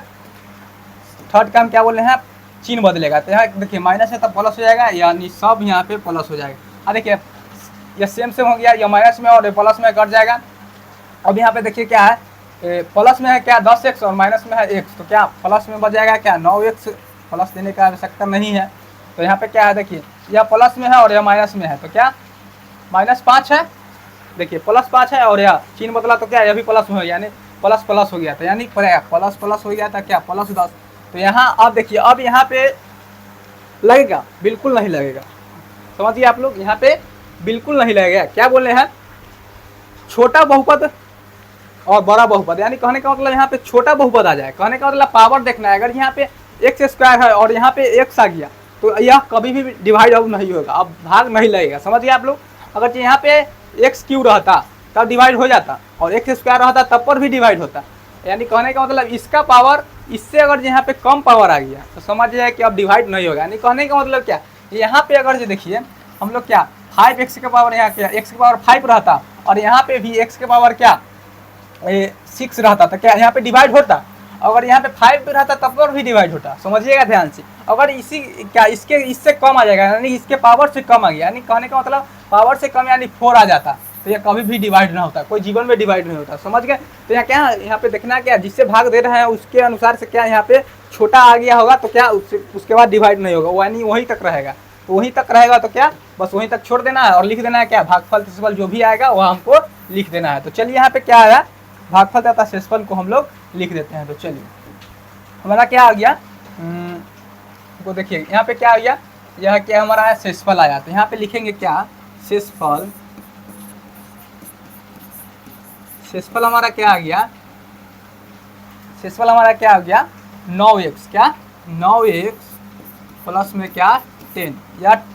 थर्ड काम क्या बोले हैं चिन्ह बदलेगा। तो यहाँ देखिए माइनस है तो प्लस हो जाएगा यानी सब यहाँ पे प्लस हो जाएगा। अब देखिए ये सेम हो गया, ये माइनस में और प्लस में कट जाएगा। अब यहाँ पे देखिए क्या है प्लस में है क्या 10x और माइनस में है x, तो क्या प्लस में बच जाएगा क्या 9x, प्लस देने का आवश्यकता नहीं है। तो यहाँ पे क्या है देखिए यह प्लस में है और यह माइनस में है तो क्या -5 है, देखिए +5 है और यह चिन्ह बदला तो क्या यह भी प्लस में है यानी प्लस प्लस हो गया था, यानी प्लस प्लस हो गया था क्या, प्लस 10। तो यहाँ अब देखिए, अब यहाँ पे लगेगा, बिल्कुल नहीं लगेगा। समझिए आप लोग, यहाँ पे बिल्कुल नहीं लगेगा। क्या बोल रहे हैं, छोटा बहुपद और बड़ा बहुपद, यानी कहने का मतलब यहाँ पे छोटा बहुपद आ जाए। कहने का मतलब पावर देखना है, अगर यहाँ पे एक्स स्क्वायर है और यहाँ पे एक्स आ गया तो यह कभी भी डिवाइड आउट नहीं होगा, अब भाग नहीं लगेगा। समझिए आप लोग, अगर यहाँ पे एक्स क्यू रहता तब डिवाइड हो जाता और एक्स स्क्वायर रहता तब पर भी डिवाइड होता। यानी कहने का मतलब इसका पावर इससे अगर यहाँ पे कम पावर आ गया तो समझ जाए कि अब डिवाइड नहीं होगा। यानी कहने का मतलब क्या, यहाँ पे अगर जो देखिए हम लोग क्या 5x के पावर, यहाँ क्या x के पावर 5 रहता और यहाँ पे भी x के पावर क्या 6 रहता था, क्या यहाँ पे डिवाइड होता। अगर यहाँ पे 5 भी रहता तब पर भी डिवाइड होता। समझिएगा ध्यान से, अगर इसी क्या इसके इससे कम आ जाएगा, यानी इसके पावर से कम आ गया, यानी कहने का मतलब पावर से कम यानी 4 आ जाता तो यह कभी भी डिवाइड ना होता, कोई जीवन में डिवाइड नहीं होता। समझ गए। तो यहाँ क्या, यहाँ पे देखना क्या, जिससे भाग दे रहे हैं उसके अनुसार से क्या यहाँ पे छोटा आ गया होगा तो क्या उसके बाद डिवाइड नहीं होगा, यानी वहीं तक रहेगा। तो वहीं तक रहेगा तो क्या बस वहीं तक छोड़ देना है और लिख देना है क्या, भागफल शेषफल जो भी आएगा वह हमको लिख देना है। तो चलिए यहाँ पे क्या आया, भागफल तथा शेषफल को हम लोग लिख देते हैं। तो चलिए हमारा क्या आ गया, तो देखिए यहाँ पे क्या आ गया, यह क्या हमारा है शेषफल आया। तो यहाँ पे लिखेंगे क्या, शेषफल, शेषफल हमारा क्या आ गया, शेषफल हमारा क्या आ गया 9x, क्या 9x प्लस में क्या 10।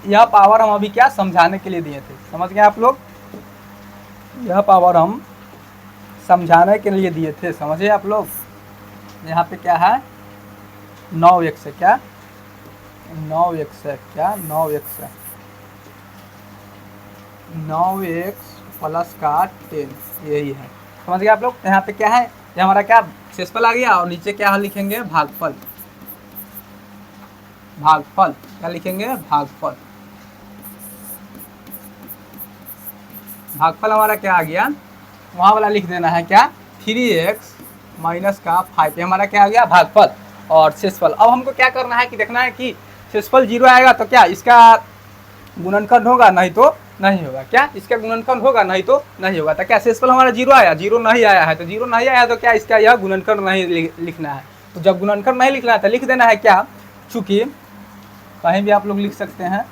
यह पावर हम अभी क्या समझाने के लिए दिए थे। समझ गए आप लोग, यह पावर हम समझाने के लिए दिए थे। समझे आप लोग, यहाँ पे क्या है 9x है, क्या 9x है, क्या 9x है, 9x प्लस का 10, यही है। समझ गए आप लोग। यहाँ पे क्या है, ये हमारा क्या शेषफल आ गया और नीचे क्या लिखेंगे भागफल, भागफल क्या लिखेंगे, भागफल। भागफल हमारा क्या आ गया, वहाँ वाला लिख देना है क्या 3x माइनस का 5, ये हमारा क्या आ गया भागफल और शेषफल। अब हमको क्या करना है कि देखना है कि शेषफल 0 आएगा तो क्या इसका गुणनखंड होगा, नहीं तो नहीं होगा। क्या इसका गुणनखंड होगा, नहीं तो नहीं होगा। तो क्या शेषफल हमारा 0 आया, 0 नहीं आया है, तो 0 नहीं आया तो क्या इसका यह गुणनखंड नहीं लिखना है। तो जब गुणनखंड नहीं लिखना है तो लिख देना है क्या, चूँकि कहीं भी आप लोग लिख सकते हैं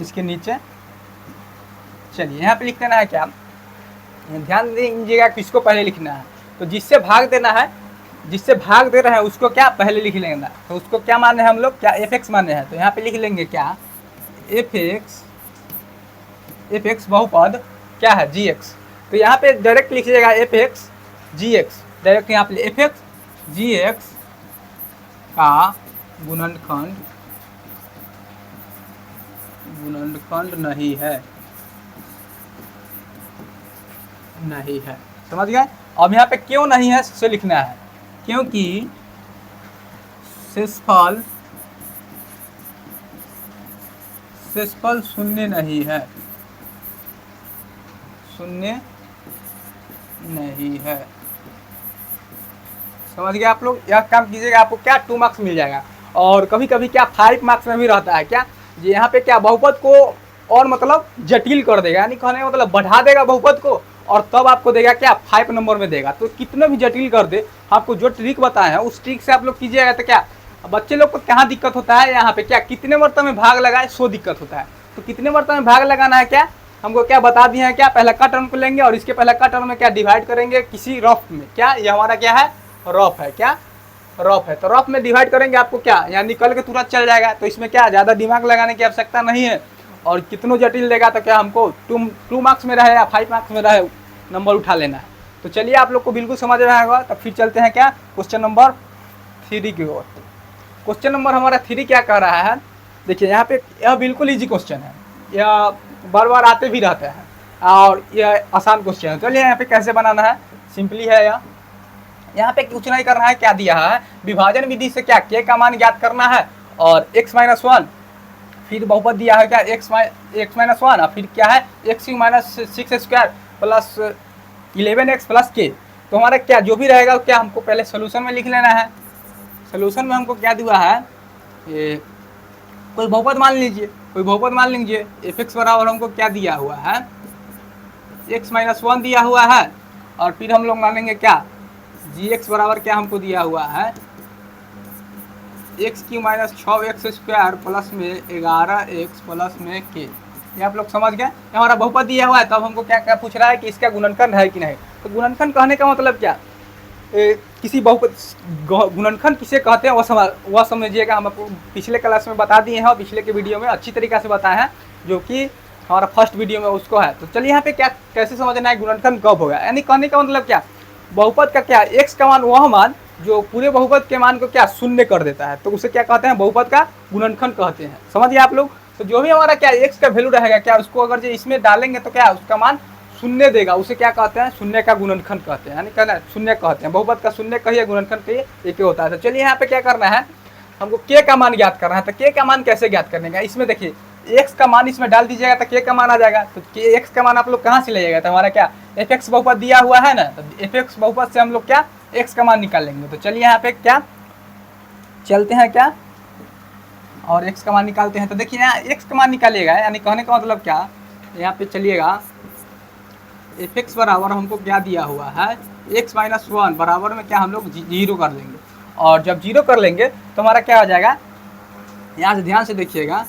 इसके नीचे। चलिए यहाँ पे लिख देना है क्या, ध्यान दीजिएगा किसको पहले लिखना है। तो जिससे भाग देना है, जिससे भाग दे रहे हैं उसको क्या पहले लिख लेना। तो उसको क्या माने हैं हम लोग, क्या fx माने हैं। तो यहाँ पे लिख लेंगे क्या fx बहुपद क्या है gx। तो यहाँ पे डायरेक्ट लिखिएगा fx gx, डायरेक्ट यहाँ पे fx gx का गुणनखंड नहीं है, नहीं है। समझ गए। अब यहाँ पे क्यों नहीं है से लिखना है, क्योंकि शेषफल शून्य नहीं है, शून्य नहीं है। समझ गए आप लोग। यह काम कीजिएगा, आपको क्या 2 मार्क्स मिल जाएगा। और कभी कभी क्या 5 मार्क्स में भी रहता है क्या, ये यहाँ पे क्या बहुपद को और मतलब जटिल कर देगा, यानी कहने का मतलब बढ़ा देगा बहुपद को और तब आपको देगा क्या 5 नंबर में देगा। तो कितने भी जटिल कर दे, आपको जो ट्रिक बताए हैं उस ट्रिक से आप लोग कीजिएगा। तो क्या बच्चे लोग को कहाँ दिक्कत होता है, यहाँ पे क्या कितने मरतबे में भाग लगाए सो दिक्कत होता है। तो कितने मरतबे में भाग लगाना है क्या हमको क्या बता दिए हैं। क्या पहला का टर्म को लेंगे और इसके पहला का टर्म में क्या डिवाइड करेंगे किसी रफ में। क्या ये हमारा क्या है रफ है, क्या रफ है। तो रफ में डिवाइड करेंगे, आपको क्या यहाँ निकल के तुरंत चल जाएगा। तो इसमें क्या ज़्यादा दिमाग लगाने की आवश्यकता नहीं है। और कितनों जटिल देगा तो क्या हमको 2 मार्क्स में रहे या 5 मार्क्स में रहे नंबर उठा लेना है। तो चलिए आप लोग को बिल्कुल समझ रहा होगा। तो फिर चलते हैं क्या क्वेश्चन नंबर 3 की ओर। क्वेश्चन नंबर हमारा 3 क्या कह रहा है, देखिए यहाँ पे यह बिल्कुल ईजी क्वेश्चन है, यह बार बार आते भी रहते हैं और यह आसान क्वेश्चन है। चलिए यहाँ पे कैसे बनाना है, सिंपली है यहाँ पे कुछ नहीं करना है। क्या दिया है विभाजन विधि से क्या k का मान ज्ञात करना है और x-1 फिर बहुपद दिया है क्या x-1 और फिर क्या है x⁻6² plus 11x plus k। तो हमारा क्या जो भी रहेगा क्या हमको पहले सोल्यूशन में लिख लेना है। सोल्यूशन में हमको क्या दिया है, कोई बहुपद मान लीजिए, कोई बहुपद मान लीजिए fx बराबर हमको क्या दिया हुआ है x-1 दिया हुआ है और फिर हम लोग मानेंगे क्या जी एक्स बराबर क्या हमको दिया हुआ है, x Q minus 6x² plus में 11x प्लस में k। ये आप लोग समझ गए, हमारा बहुपद दिया हुआ है, तब हमको क्या क्या पूछ रहा है कि इसका गुणनखंड है कि नहीं। तो गुणनखंड कहने का मतलब क्या, किसी बहुपद गुणनखंड किसे कहते हैं वह समझिएगा। हम आपको पिछले क्लास में बता दिए हैं और पिछले के वीडियो में अच्छी तरीक़े से बताए हैं, जो कि हमारा फर्स्ट वीडियो में उसको है। तो चलिए यहाँ पे क्या कैसे समझना है गुणनखंड कब होगा, यानी कहने का मतलब क्या, बहुपद का क्या, एक्स का मान वह मान जो पूरे बहुपद के मान को क्या शून्य कर देता है, तो उसे क्या कहते हैं, बहुपद का गुणनखंड कहते हैं। समझिए आप लोग। तो जो भी हमारा क्या एक्स का वैल्यू रहेगा, क्या उसको अगर जो इसमें डालेंगे तो क्या उसका मान शून्य देगा, उसे क्या कहते हैं, शून्य का गुणनखंड कहते हैं। यानी कहना शून्य कहते हैं, बहुपद का शून्य कहिए, गुणनखंड कहिए, एक ही होता है। तो चलिए यहाँ पे क्या करना है, हमको के का मान ज्ञात करना है। तो के का मान कैसे ज्ञात करने का, इसमें देखिए एक्स का मान इसमें डाल दीजिएगा तो के का मान आ जाएगा। तो के एक्स का मान आप लोग कहाँ से लीजिएगा, तो हमारा क्या एफ एक्स बहुपद दिया हुआ है ना, तो एफ एक्स बहुपद से हम लोग क्या एक्स का मान निकाल लेंगे। तो चलिए यहाँ पे क्या चलते हैं क्या और एक्स का मान निकालते हैं। तो देखिए यहाँ एक्स का मान निकालिएगा, यानी कहने का मतलब क्या, यहाँ पे चलिएगा एफ एक्स बराबर हमको क्या दिया हुआ है, एक्स माइनस 1 बराबर में क्या हम लोग जीरो कर लेंगे। और जब जीरो कर लेंगे तो हमारा क्या हो जाएगा, यहाँ से ध्यान से देखिएगा,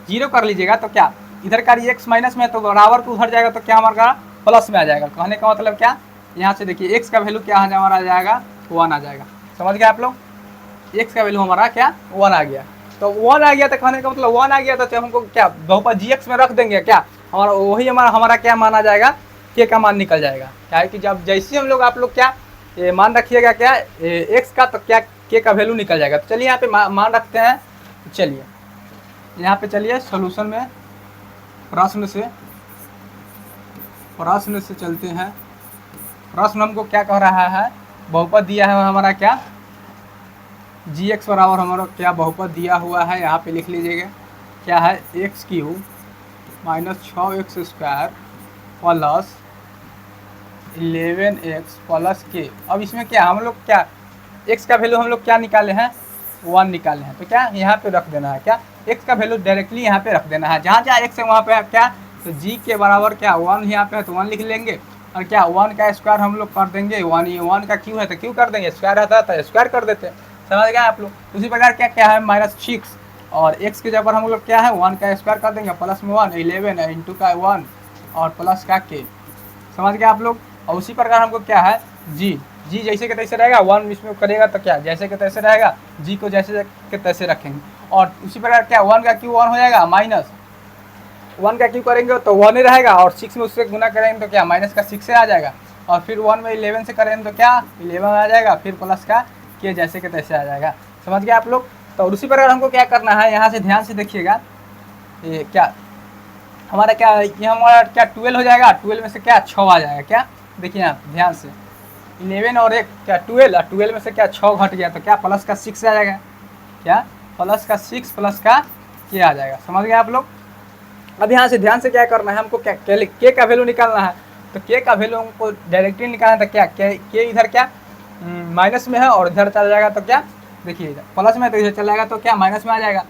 जीरो कर लीजिएगा तो क्या इधर का एक्स माइनस में तो बराबर को उधर जाएगा, तो क्या हमारा प्लस में आ जाएगा। कहने का मतलब क्या, यहाँ से देखिए एक्स का वैल्यू क्या हमारा आ जाएगा, 1 आ जाएगा। समझ गए आप लोग, एक्स का वैल्यू हमारा क्या 1 आ गया। तो 1 आ गया तो कहने का मतलब 1 आ गया तो हमको क्या बहुपद जी एक्स में रख देंगे, क्या हमारा वही हमारा क्या मान आ जाएगा, के का मान निकल जाएगा। क्या है कि जब जैसे हम लोग आप लोग क्या मान रखिएगा क्या एक्स का, तो क्या के का वैल्यू निकल जाएगा। तो चलिए यहाँ पे मान रखते हैं। चलिए यहाँ पे चलिए सोल्यूशन में प्रश्न से चलते हैं। प्रश्न हमको क्या कह रहा है, बहुपद दिया है हमारा क्या जी एक्स बराबर हमारा क्या बहुपद दिया हुआ है, यहाँ पे लिख लीजिएगा क्या है, x Q minus 6x² plus 11x plus के। अब इसमें क्या हम लोग क्या x का वैल्यू हम लोग क्या निकाले हैं, 1 निकाले हैं। तो क्या यहाँ पे रख देना है, क्या x का वैल्यू डायरेक्टली यहाँ पे रख देना है, जहाँ जहाँ x है वहाँ पे क्या, तो g के बराबर क्या 1 यहाँ पे है तो 1 लिख लेंगे, और क्या 1 का स्क्वायर हम लोग कर देंगे, 1 का क्यू है तो क्यू कर देंगे, स्क्वायर रहता है तो स्क्वायर कर देते हैं। समझ गए आप लोग। उसी प्रकार क्या क्या है -6 और x के जगह हम लोग क्या है 1 का स्क्वायर कर देंगे, प्लस में 1 11 इंटू का 1 और प्लस का के। समझ गए आप लोग। और उसी प्रकार हमको क्या है जी जैसे के तैसे रहेगा, 1 इसमें करेगा तो क्या जैसे के तैसे रहेगा, जी को जैसे के तैसे रखेंगे। और उसी प्रकार क्या 1 का क्यू 1 हो जाएगा, माइनस 1 का क्यू करेंगे तो 1 ही रहेगा, और 6 में उससे गुना करेंगे तो क्या माइनस का 6 से आ जाएगा, और फिर 1 में 11 से करेंगे तो क्या 11 आ जाएगा, फिर प्लस का के जैसे के तैसे आ जाएगा। समझ गए आप लोग। तो उसी प्रकार हमको क्या करना है, यहाँ से ध्यान से देखिएगा, ये क्या हमारा क्या ये हमारा क्या 12 हो जाएगा, 12 में से क्या 6 आ जाएगा। क्या देखिए आप ध्यान से 11 और 1 क्या 12, और 12 में से क्या 6 घट गया तो क्या प्लस का 6 आ जाएगा, क्या प्लस का 6 प्लस का के आ जाएगा। समझ गए आप लोग। अब यहाँ से ध्यान से क्या करना है, हमको क्या के का वैल्यू निकालना है। तो के का वैल्यू हमको डायरेक्टली निकालना था, क्या के इधर क्या माइनस में है और इधर चला जाएगा तो क्या देखिए इधर प्लस में, तो इधर चला जाएगा तो क्या माइनस में आ जाएगा।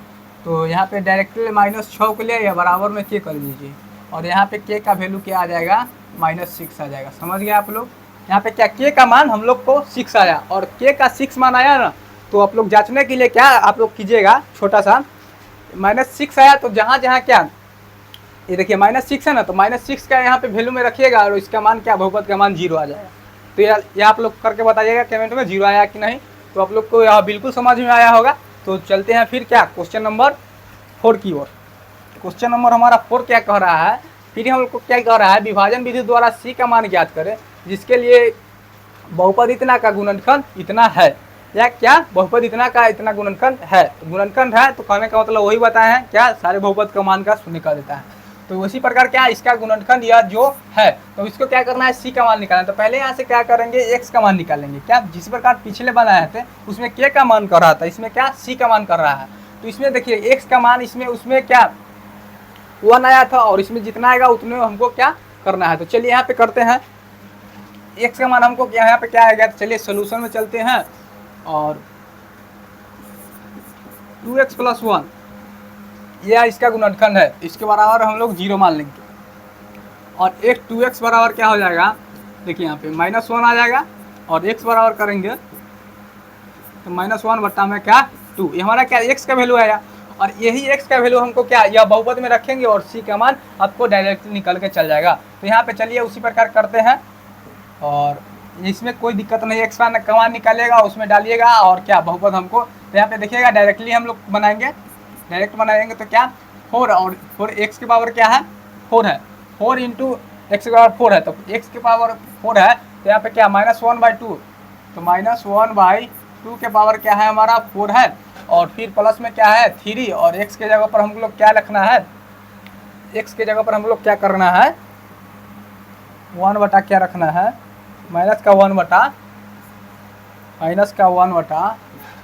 तो यहाँ पे डायरेक्टली -6 के लिए या बराबर में के कर लीजिए, और यहाँ पे के का वैल्यू क्या आ जाएगा -6 आ जाएगा। समझ गए आप लोग। यहाँ पे क्या के का मान हम लोग को 6 आया, और के का 6 मान आया ना, तो आप लोग जांचने के लिए क्या आप लोग कीजिएगा, छोटा सा -6 आया तो जहाँ जहाँ क्या ये देखिए -6 है ना, तो -6 का यहाँ पे वैल्यू में रखिएगा, और इसका मान क्या बहुपद का मान 0 आ जाएगा। तो यह आप लोग करके बताइएगा कमेंट में 0 आया कि नहीं। तो आप लोग को यह बिल्कुल समझ में आया होगा। तो चलते हैं फिर क्या क्वेश्चन नंबर 4 की ओर। क्वेश्चन नंबर हमारा 4 क्या कह रहा है, फिर हम लोग को क्या कह रहा है, विभाजन विधि द्वारा सी का मान ज्ञात करें जिसके लिए बहुपद इतना का गुणनखंड इतना है, या क्या बहुपद इतना का इतना गुणनखंड है। तो गुणनखंड है तो कहने का मतलब वही बताए हैं, क्या सारे बहुपद का मान का शून्य कर देता है। तो उसी प्रकार क्या इसका गुणनखंड या जो है, तो इसको क्या करना है, सी का मान निकालना है। तो पहले यहाँ से क्या करेंगे, एक्स का मान निकालेंगे। क्या जिस प्रकार पिछले बनाए थे उसमें के का मान कर रहा था, इसमें क्या सी का मान कर रहा है। तो इसमें देखिए एक्स का मान इसमें उसमें क्या 1 आया था, और इसमें जितना आएगा उतने हमको क्या करना है। तो चलिए यहाँ पे करते हैं, एक्स का मान हमको यहाँ पे क्या आएगा। तो चलिए सोल्यूशन में चलते हैं, और 2x + 1 यह इसका गुणनखंड है, इसके बराबर हम लोग 0 मान लेंगे। और एक 2x बराबर क्या हो जाएगा, देखिए यहाँ पे -1 आ जाएगा और x बराबर करेंगे तो -1 बट्टा में क्या 2, ये हमारा क्या x का वैल्यू आया। और यही x का वैल्यू हमको क्या यह बहुपद में रखेंगे और c का मान आपको डायरेक्टली निकल के चल जाएगा। तो यहाँ पे चलिए उसी प्रकार करते हैं और इसमें कोई दिक्कत नहीं, x का मान निकालिएगा उसमें डालिएगा और क्या बहुपद हमको, तो यहाँ पे देखिएगा डायरेक्टली हम लोग बनाएंगे, डायरेक्ट बनाएंगे तो क्या 4 और 4 x की पावर क्या है 4 है, 4 इंटू एक्स की पावर 4 है तो x की पावर 4 है तो यहाँ पे क्या -1/2, तो -1/2 के पावर क्या है हमारा 4 है और फिर प्लस में क्या है 3 और x के जगह पर हम लोग क्या रखना है, x के जगह पर हम लोग क्या करना है 1 बटा क्या रखना है माइनस का 1 बटा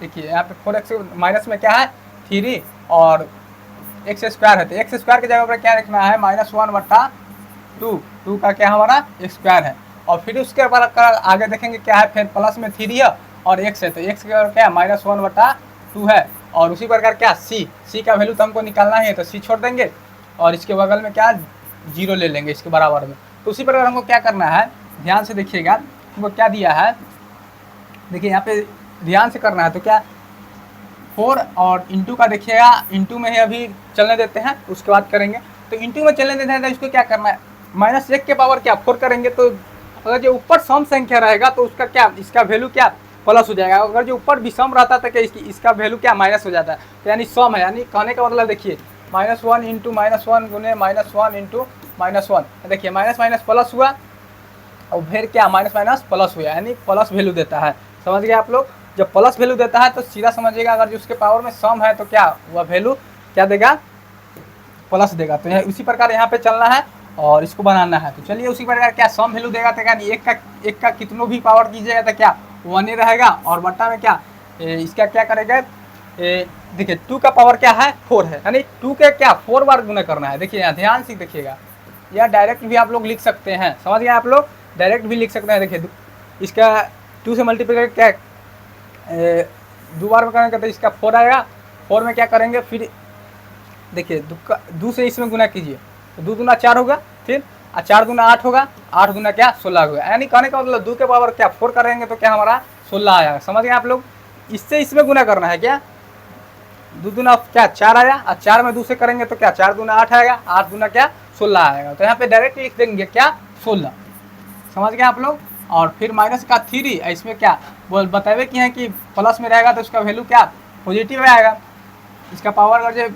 देखिए यहाँ पे 4x माइनस में क्या है 3 और x स्क्वायर है तो x स्क्वायर की जगह पर क्या रखना है -1/2, 2 का क्या हमारा स्क्वायर है और फिर उसके बाद आगे देखेंगे क्या है फिर प्लस में 3 है और x है तो x की जगह क्या -1/2 है और उसी प्रकार क्या c का वैल्यू तो हमको निकालना है तो c छोड़ देंगे और इसके बगल में क्या 0 ले लेंगे इसके बराबर में। तो उसी प्रकार हमको क्या करना है ध्यान से देखिएगा हमको क्या दिया है, देखिए यहाँ पे ध्यान से करना है तो क्या 4 और इंटू का देखिएगा इंटू में ही अभी चलने देते हैं उसके बाद करेंगे। तो इंटू में चलने देते हैं तो इसको क्या करना है -1 के पावर क्या 4 करेंगे तो अगर जो ऊपर सम संख्या रहेगा तो उसका क्या इसका वैल्यू क्या प्लस हो जाएगा, अगर जो ऊपर विषम रहता था क्या इसका वैल्यू क्या माइनस हो जाता है तो यानी सम है, यानी कहने का मतलब देखिए -1 इंटू -1 गुने -1 इंटू -1 देखिए माइनस माइनस प्लस हुआ और फिर क्या माइनस माइनस प्लस हुआ यानी प्लस वैल्यू देता है। समझ गए आप लोग, जब प्लस वैल्यू देता है तो सीधा समझिएगा अगर जो उसके पावर में सम है तो क्या वह वैल्यू क्या देगा प्लस देगा। तो यह उसी प्रकार यहाँ पे चलना है और इसको बनाना है। तो चलिए उसी प्रकार क्या सम वैल्यू देगा तो यानी एक का कितनों भी पावर कीजिएगा तो क्या 1 ही रहेगा और बट्टा में क्या इसका क्या करेगा देखिए 2 का पावर क्या है 4 है यानी 2 के क्या 4 बार गुना करना है। देखिए यहाँ ध्यान से देखिएगा, या डायरेक्ट भी आप लोग लिख सकते हैं, समझ गए आप लोग डायरेक्ट भी लिख सकते हैं। देखिए इसका 2 से मल्टीप्लाई क्या 2 बार में करेंगे तो इसका 4 आएगा, 4 में क्या करेंगे फिर देखिए 2 से इसमें गुना कीजिए तो 2 दूना 4 होगा, फिर 4 दूना 8 होगा, 8 दूना क्या 16 होगा, यानी कहने का मतलब 2 के पावर क्या 4 करेंगे तो क्या हमारा 16 आएगा। समझ गए आप लोग, इससे इसमें गुना करना है क्या 2 दूना क्या 4 आया और 4 में 2 से करेंगे तो क्या 4 दूना 8 आएगा, 8 दूना क्या 16 आएगा। तो यहाँ पे डायरेक्ट लिख देंगे क्या 16, समझ गए आप लोग। और फिर माइनस का 3 इसमें क्या बतावे कि है कि प्लस में रहेगा तो उसका वैल्यू क्या पॉजिटिव आएगा, इसका पावर अगर जो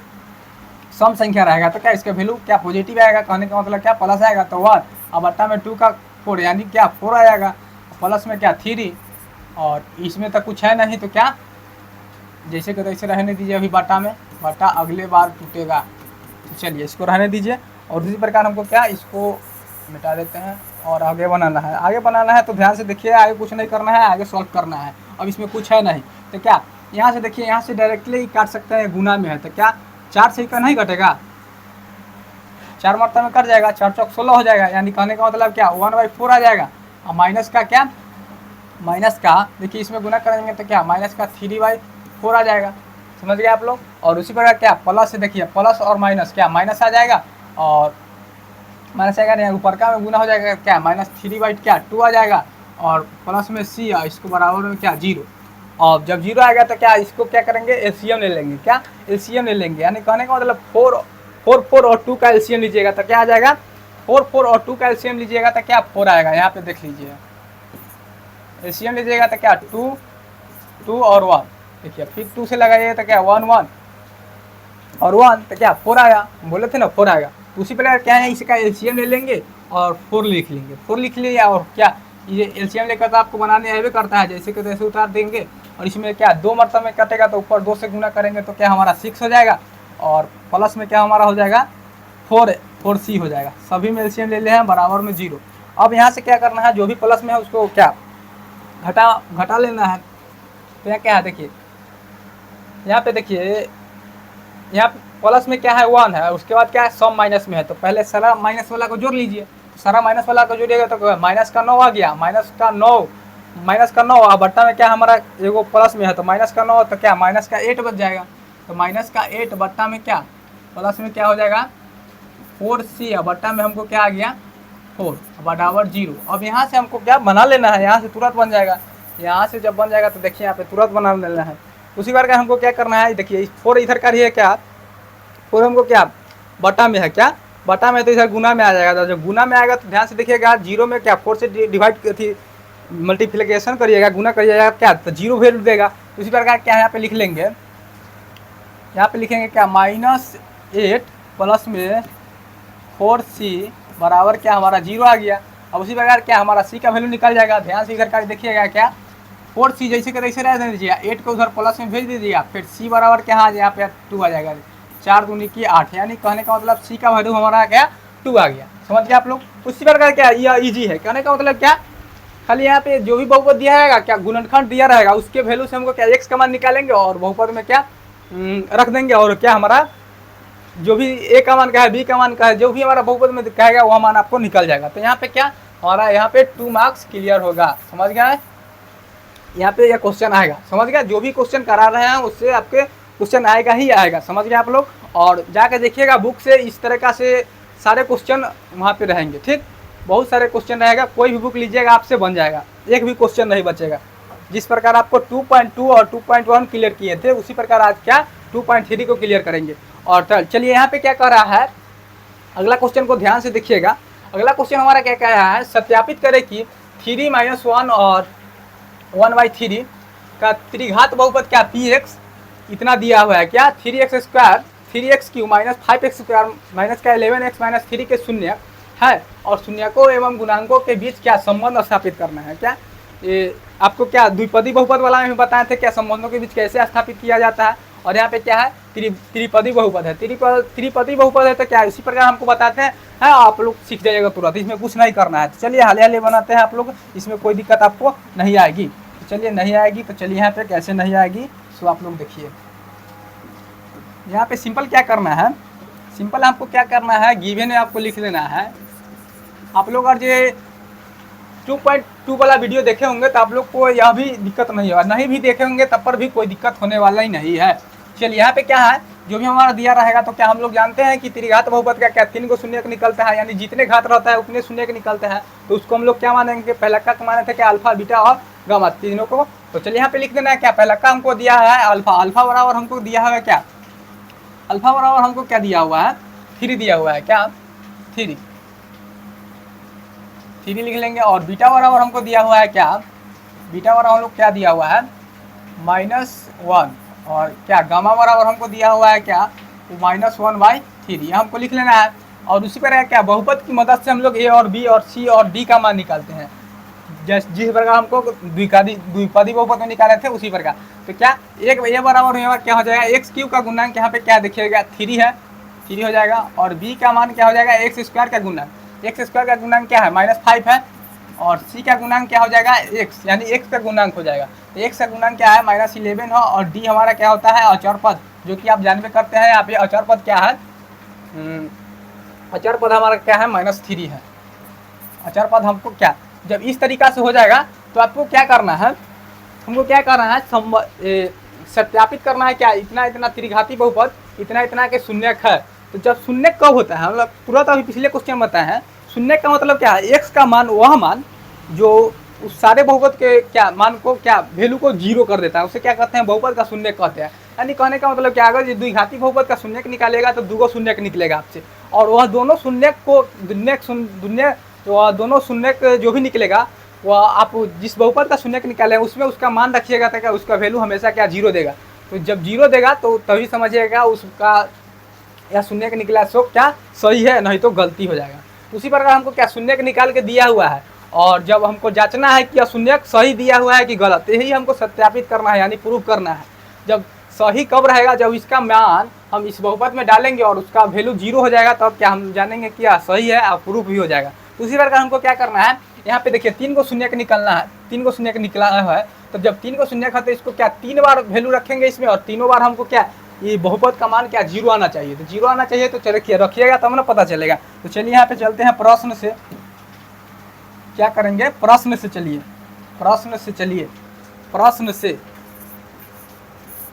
सम संख्या रहेगा तो क्या इसका वैल्यू क्या पॉजिटिव आएगा, कहने का मतलब क्या प्लस आएगा तो 1 और बट्टा में 2 का 4 यानी क्या 4 आएगा, प्लस में क्या 3 और इसमें तो कुछ है नहीं तो क्या जैसे कि तैसे रहने दीजिए, अभी बट्टा में बट्टा अगले बार टूटेगा। तो चलिए इसको रहने दीजिए और इसी प्रकार हमको क्या इसको मिटा देते हैं और आगे बनाना है। आगे बनाना है तो ध्यान से देखिए, आगे कुछ नहीं करना है, आगे सॉल्व करना है। अब इसमें कुछ है नहीं तो क्या यहाँ से देखिए, यहाँ से डायरेक्टली काट सकते हैं, गुना में है तो क्या 4 से का नहीं कटेगा, 4 मरतबा में कट जाएगा, 4 चौक 16 हो जाएगा, यानी कहने का मतलब क्या 1/4 आ जाएगा। और माइनस का क्या माइनस का देखिए इसमें गुना करेंगे तो क्या माइनस का 3/4 आ जाएगा, समझ गए आप लोग। और उसी प्रकार क्या प्लस से देखिए प्लस और माइनस क्या माइनस आ जाएगा और माइनस आएगा नहीं ऊपर का में गुना हो जाएगा क्या -3/2 आ जाएगा और प्लस में c इसको बराबर में क्या 0 और जब 0 आएगा तो क्या इसको क्या करेंगे एलसीएम ले लेंगे, क्या एलसीएम ले लेंगे, यानी कहने का मतलब 4 और 2 का एलसीएम लीजिएगा तो क्या आ जाएगा 4 और 2 का एलसीएम लीजिएगा तो क्या 4 आएगा। यहाँ पे देख लीजिए एलसीएम लीजिएगा तो क्या 2 और 1 देखिए, फिर 2 से लगाइए तो क्या 1 और 1 तो क्या 4 आया, बोले थे ना 4 आएगा। उसी प्रकार क्या है इसका एलसीएम ले लेंगे और 4 लिख लेंगे, 4 लिख लिया और क्या ये एलसीएम लेकर तो आपको बनाने आए करता है, जैसे कि तैसे उतार देंगे और इसमें क्या 2 मरतबा में कटेगा तो ऊपर 2 से गुना करेंगे तो क्या हमारा 6 हो जाएगा और प्लस में क्या हमारा हो जाएगा 4c हो जाएगा। सभी में एलसीएम ले ले हैं बराबर में 0। अब यहाँ से क्या करना है जो भी प्लस में है उसको क्या घटा लेना है। तो यहाँ क्या है देखिए, यहाँ पे देखिए यहाँ प्लस में क्या है 1 है, उसके बाद क्या है सम माइनस में है तो पहले सारा माइनस वाला को जोड़ लीजिए, सारा माइनस वाला को जोड़िएगा तो माइनस का 9 आ गया, माइनस का 9 और बट्टा में क्या हमारा एगो प्लस में है तो माइनस का 9 तो क्या माइनस का 8 बच जाएगा। तो माइनस का 8 बट्टा में क्या प्लस में क्या हो जाएगा 4c और बट्टा में हमको क्या आ गया 4 बराबर 0। अब यहाँ से हमको क्या बना लेना है, यहाँ से तुरंत बन जाएगा। यहाँ से जब बन जाएगा तो देखिए यहाँ पे तुरंत बना लेना है। उसी बार का हमको क्या करना है, देखिए 4 इधर का ही है क्या, 4 हमको क्या बटा में है, क्या बटा में, तो इधर गुना में आ जाएगा। तो जब गुना में आएगा तो ध्यान से देखिएगा, 0 में क्या 4 से डिवाइड थी मल्टीप्लिकेशन करिएगा, गुना करिएगा क्या, तो 0 वैल्यू देगा। उसी प्रकार क्या यहाँ पे लिख लेंगे, यहाँ पे लिखेंगे क्या -8 प्लस में 4c बराबर क्या हमारा 0 आ गया। अब उसी प्रकार क्या हमारा c का वैल्यू निकल जाएगा। ध्यान से इधर का देखिएगा क्या 4c जैसे कि तैसे रह दीजिए, 8 को उधर प्लस में भेज दीजिएगा, फिर c बराबर क्या आ जाए, यहाँ पे 2 आ जाएगा, 4 दूनी की 8, यानी कहने का मतलब c का वैल्यू हमारा क्या 2 आ गया। समझ गए आप लोग। उसी प्रकार क्या यह ईजी है, कहने का मतलब क्या, खाली यहाँ पे जो भी बहुपद दिया रहेगा क्या गुणनखंड दिया रहेगा उसके वैल्यू से हमको क्या x का मान निकालेंगे और बहुपद में क्या रख देंगे, और क्या हमारा जो भी a का मान का है, b का मान का है, जो भी हमारा बहुपद में कहेगा वह मान आपको निकल जाएगा। तो यहाँ पे क्या हमारा यहाँ पे 2 मार्क्स क्लियर होगा। समझ गए, यहाँ पे यह क्वेश्चन आएगा। समझ गया, जो भी क्वेश्चन करा रहे हैं उससे आपके क्वेश्चन आएगा ही आएगा। समझ गए आप लोग। और जाके देखिएगा बुक से, इस तरह से सारे क्वेश्चन वहाँ पे रहेंगे। ठीक, बहुत सारे क्वेश्चन रहेगा, कोई भी बुक लीजिएगा आपसे बन जाएगा, एक भी क्वेश्चन नहीं बचेगा। जिस प्रकार आपको 2.2 और 2.1 क्लियर किए थे उसी प्रकार आज क्या 2.3 को क्लियर करेंगे। और चलिए यहाँ पे क्या कर रहा है, अगला क्वेश्चन को ध्यान से देखिएगा। अगला क्वेश्चन हमारा क्या कह रहा है, सत्यापित करें कि 3 - 1 और 1/3 का त्रिघात बहुपद क्या px इतना दिया हुआ है क्या 3x² 3x³ -5x² माइनस क्या 11x - 3 के शून्य है, और शून्यकों एवं गुणांकों के बीच क्या संबंध स्थापित करना है। क्या ये आपको क्या द्विपदी बहुपद वाला में बताए थे क्या संबंधों के बीच कैसे स्थापित किया जाता है। और यहाँ पे क्या है त्रिपदी बहुपद है, त्रिपदी बहुपद है तो क्या इसी प्रकार हमको बताते हैं। आप लोग सीख जाइएगा तुरंत, इसमें कुछ नहीं करना है। तो चलिए हाले हाले बनाते हैं आप लोग, इसमें कोई दिक्कत आपको नहीं आएगी। तो चलिए नहीं आएगी, तो चलिए यहाँ पे कैसे नहीं आएगी सो आप लोग देखिए। यहाँ पे सिंपल क्या करना है, सिंपल आपको क्या करना है, गिवन में आपको लिख लेना है। आप लोग अगर ये 2.2 वाला वीडियो देखे होंगे तो आप लोग को यह भी दिक्कत नहीं होगा, नहीं भी देखे होंगे तब पर भी कोई दिक्कत होने वाला ही नहीं है। चलिए यहाँ पे क्या है, जो भी हमारा दिया रहेगा तो क्या हम लोग जानते हैं कि त्रिघात बहुपद का क्या 3 को शून्य निकलता है, यानी जितने घात रहता है उतने शून्य निकलते हैं। तो उसको हम लोग क्या मानेंगे, पहला का माने थे क्या अल्फा बीटा और गामा तीनों को। तो चलिए यहाँ पे लिख देना है क्या पहला का हमको दिया है अल्फा, अल्फा बराबर हमको दिया हुआ है क्या, अल्फा बराबर हमको क्या दिया हुआ है 3 दिया हुआ है क्या 3 लिख लेंगे। और बीटा बराबर हमको दिया हुआ है क्या, बीटा बराबर हम लोग क्या दिया हुआ है -1, और क्या गामा बराबर हमको दिया हुआ है क्या -1/3, यह हमको लिख लेना है। और उसी पर क्या बहुपद की मदद से हम लोग a और b और c और d का मान निकालते हैं, जिस प्रकार हमको द्विपदी बहुपद में निकाले थे उसी प्रकार। तो क्या एक a बराबर यहाँ क्या हो जाएगा x³ का गुणांक, यहाँ पे क्या देखिएगा 3 है, 3 हो जाएगा। और b का मान क्या हो जाएगा x² का गुणांक, x² का गुणांक क्या है -5 है, और c का गुणांक क्या हो जाएगा x, यानी x का गुणांक हो जाएगा। तो x का गुणांक क्या है -11 है। और d हमारा क्या होता है अचर पद, जो कि आप जानबे करते हैं। यहाँ पे अचर पद क्या है, अचर पद हमारा क्या है -3 है। अचर पद हमको क्या, जब इस तरीका से हो जाएगा तो आपको क्या करना है, हमको क्या करना है सत्यापित करना है क्या इतना इतना त्रिघाती बहुपद इतना इतना के शून्यक है। तो जब शून्यक कब होता है, मतलब तुरंत अभी पिछले क्वेश्चन में बताए हैं, शून्यक का मतलब क्या है x का मान वह मान जो उस सारे बहुपद के क्या मान को क्या वैल्यू को 0 कर देता है, उसे क्या कहते हैं बहुपद का शून्यक कहते हैं। यानी कहने का मतलब क्या, अगर द्विघाती बहुपद का शून्यक निकालेगा तो 2 शून्यक निकलेगा आपसे, और वह दोनों शून्यक को दोनों शून्यक जो भी निकलेगा वह आप जिस बहुपद का शून्यक निकाले उसमें उसका मान रखिएगा ताकि उसका वैल्यू हमेशा क्या 0 देगा। तो जब 0 देगा तो तभी समझिएगा उसका या शून्यक निकला सो क्या सही है, नहीं तो गलती हो जाएगा। उसी प्रकार हमको क्या शून्यक निकाल के दिया हुआ है, और जब हमको जांचना है कि शून्यक सही दिया हुआ है कि गलत, यही हमको सत्यापित करना है, यानी प्रूफ करना है। जब सही कब रहेगा, जब इसका मान हम इस बहुपद में डालेंगे और उसका वैल्यू 0 हो जाएगा, तब क्या हम जानेंगे कि सही है और प्रूफ भी हो जाएगा। उसी प्रकार हमको क्या करना है, यहाँ पे देखिए 3 को शून्यक निकलना है, 3 को शून्यक निकलना है। तो जब 3 को शून्यक है तो इसको क्या 3 बार वैल्यू रखेंगे इसमें, और तीनों बार हमको क्या ये बहुपद का मान क्या 0 आना चाहिए। तो 0 आना चाहिए तो चलिए रखिएगा तब ना पता चलेगा। तो चलिए यहाँ पे चलते हैं प्रश्न से, क्या करेंगे प्रश्न से, चलिए प्रश्न से चलिए